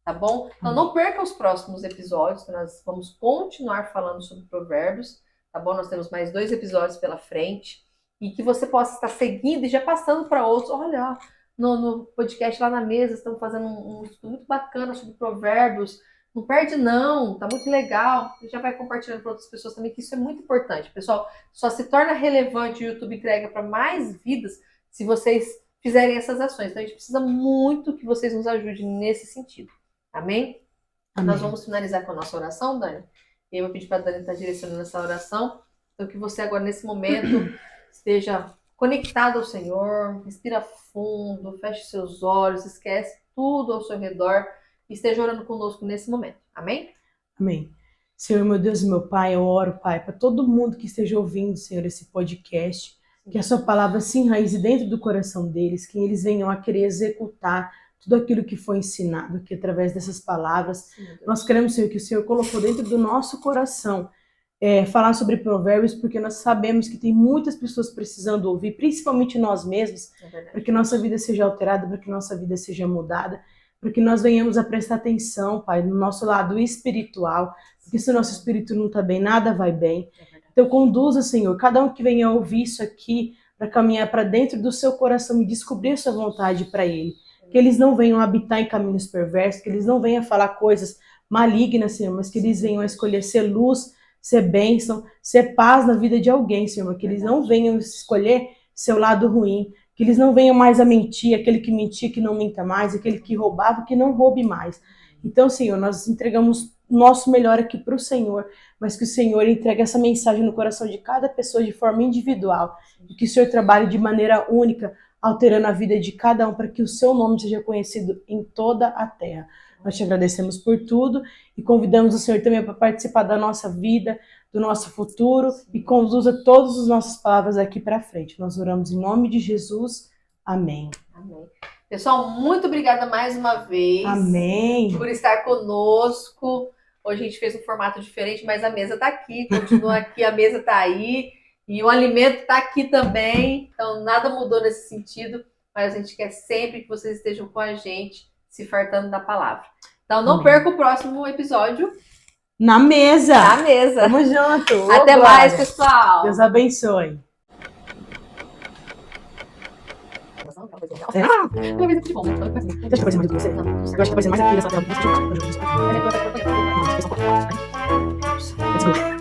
Tá bom? Então, não perca os próximos episódios, que nós vamos continuar falando sobre provérbios, tá bom? Nós temos mais 2 episódios pela frente, e que você possa estar seguindo e já passando para outros. Olha, no podcast lá na mesa, estamos fazendo um estudo muito bacana sobre provérbios. Não perde não, tá muito legal. Já vai compartilhando para outras pessoas também, que isso é muito importante. Pessoal, só se torna relevante o YouTube entrega para mais vidas se vocês fizerem essas ações. Então a gente precisa muito que vocês nos ajudem nesse sentido. Amém? Amém. Nós vamos finalizar com a nossa oração, Dani. E eu vou pedir para a Dani estar direcionando essa oração. Então que você agora, nesse momento, esteja conectado ao Senhor, respira fundo, feche seus olhos, esquece tudo ao seu redor e esteja orando conosco nesse momento. Amém? Amém. Senhor, meu Deus e meu Pai, eu oro, Pai, para todo mundo que esteja ouvindo, Senhor, esse podcast, que a sua palavra se enraize dentro do coração deles, que eles venham a querer executar tudo aquilo que foi ensinado aqui através dessas palavras. Nós queremos, Senhor, que o Senhor colocou dentro do nosso coração, falar sobre provérbios, porque nós sabemos que tem muitas pessoas precisando ouvir, principalmente nós mesmos, para que nossa vida seja alterada, para que nossa vida seja mudada, para que nós venhamos a prestar atenção, Pai, no nosso lado espiritual, porque se o nosso espírito não está bem, nada vai bem. Então conduza, Senhor, cada um que venha ouvir isso aqui, para caminhar para dentro do seu coração e descobrir a sua vontade para ele. Que eles não venham habitar em caminhos perversos, que eles não venham falar coisas malignas, Senhor, mas que eles venham a escolher ser luz, ser bênção, ser paz na vida de alguém, Senhor, que eles não venham escolher seu lado ruim, que eles não venham mais a mentir, aquele que mentia que não minta mais, aquele que roubava que não roube mais. Então, Senhor, nós entregamos o nosso melhor aqui para o Senhor, mas que o Senhor entregue essa mensagem no coração de cada pessoa de forma individual, e que o Senhor trabalhe de maneira única, alterando a vida de cada um, para que o seu nome seja conhecido em toda a terra. Nós te agradecemos por tudo e convidamos o Senhor também para participar da nossa vida, do nosso futuro, e conduza todas as nossas palavras aqui para frente. Nós oramos em nome de Jesus. Amém. Amém. Pessoal, muito obrigada mais uma vez. Amém. Por estar conosco. Hoje a gente fez um formato diferente, mas a mesa está aqui, continua aqui, a mesa está aí. E o alimento está aqui também. Então nada mudou nesse sentido, mas a gente quer sempre que vocês estejam com a gente, se fartando da palavra. Então não perca o próximo episódio. Na mesa. Na mesa. Tamo junto. Até mais, pessoal. Deus abençoe. Você acha que vai ser mais do que você? Eu acho que vai ser mais aqui nessa tela. Let's go.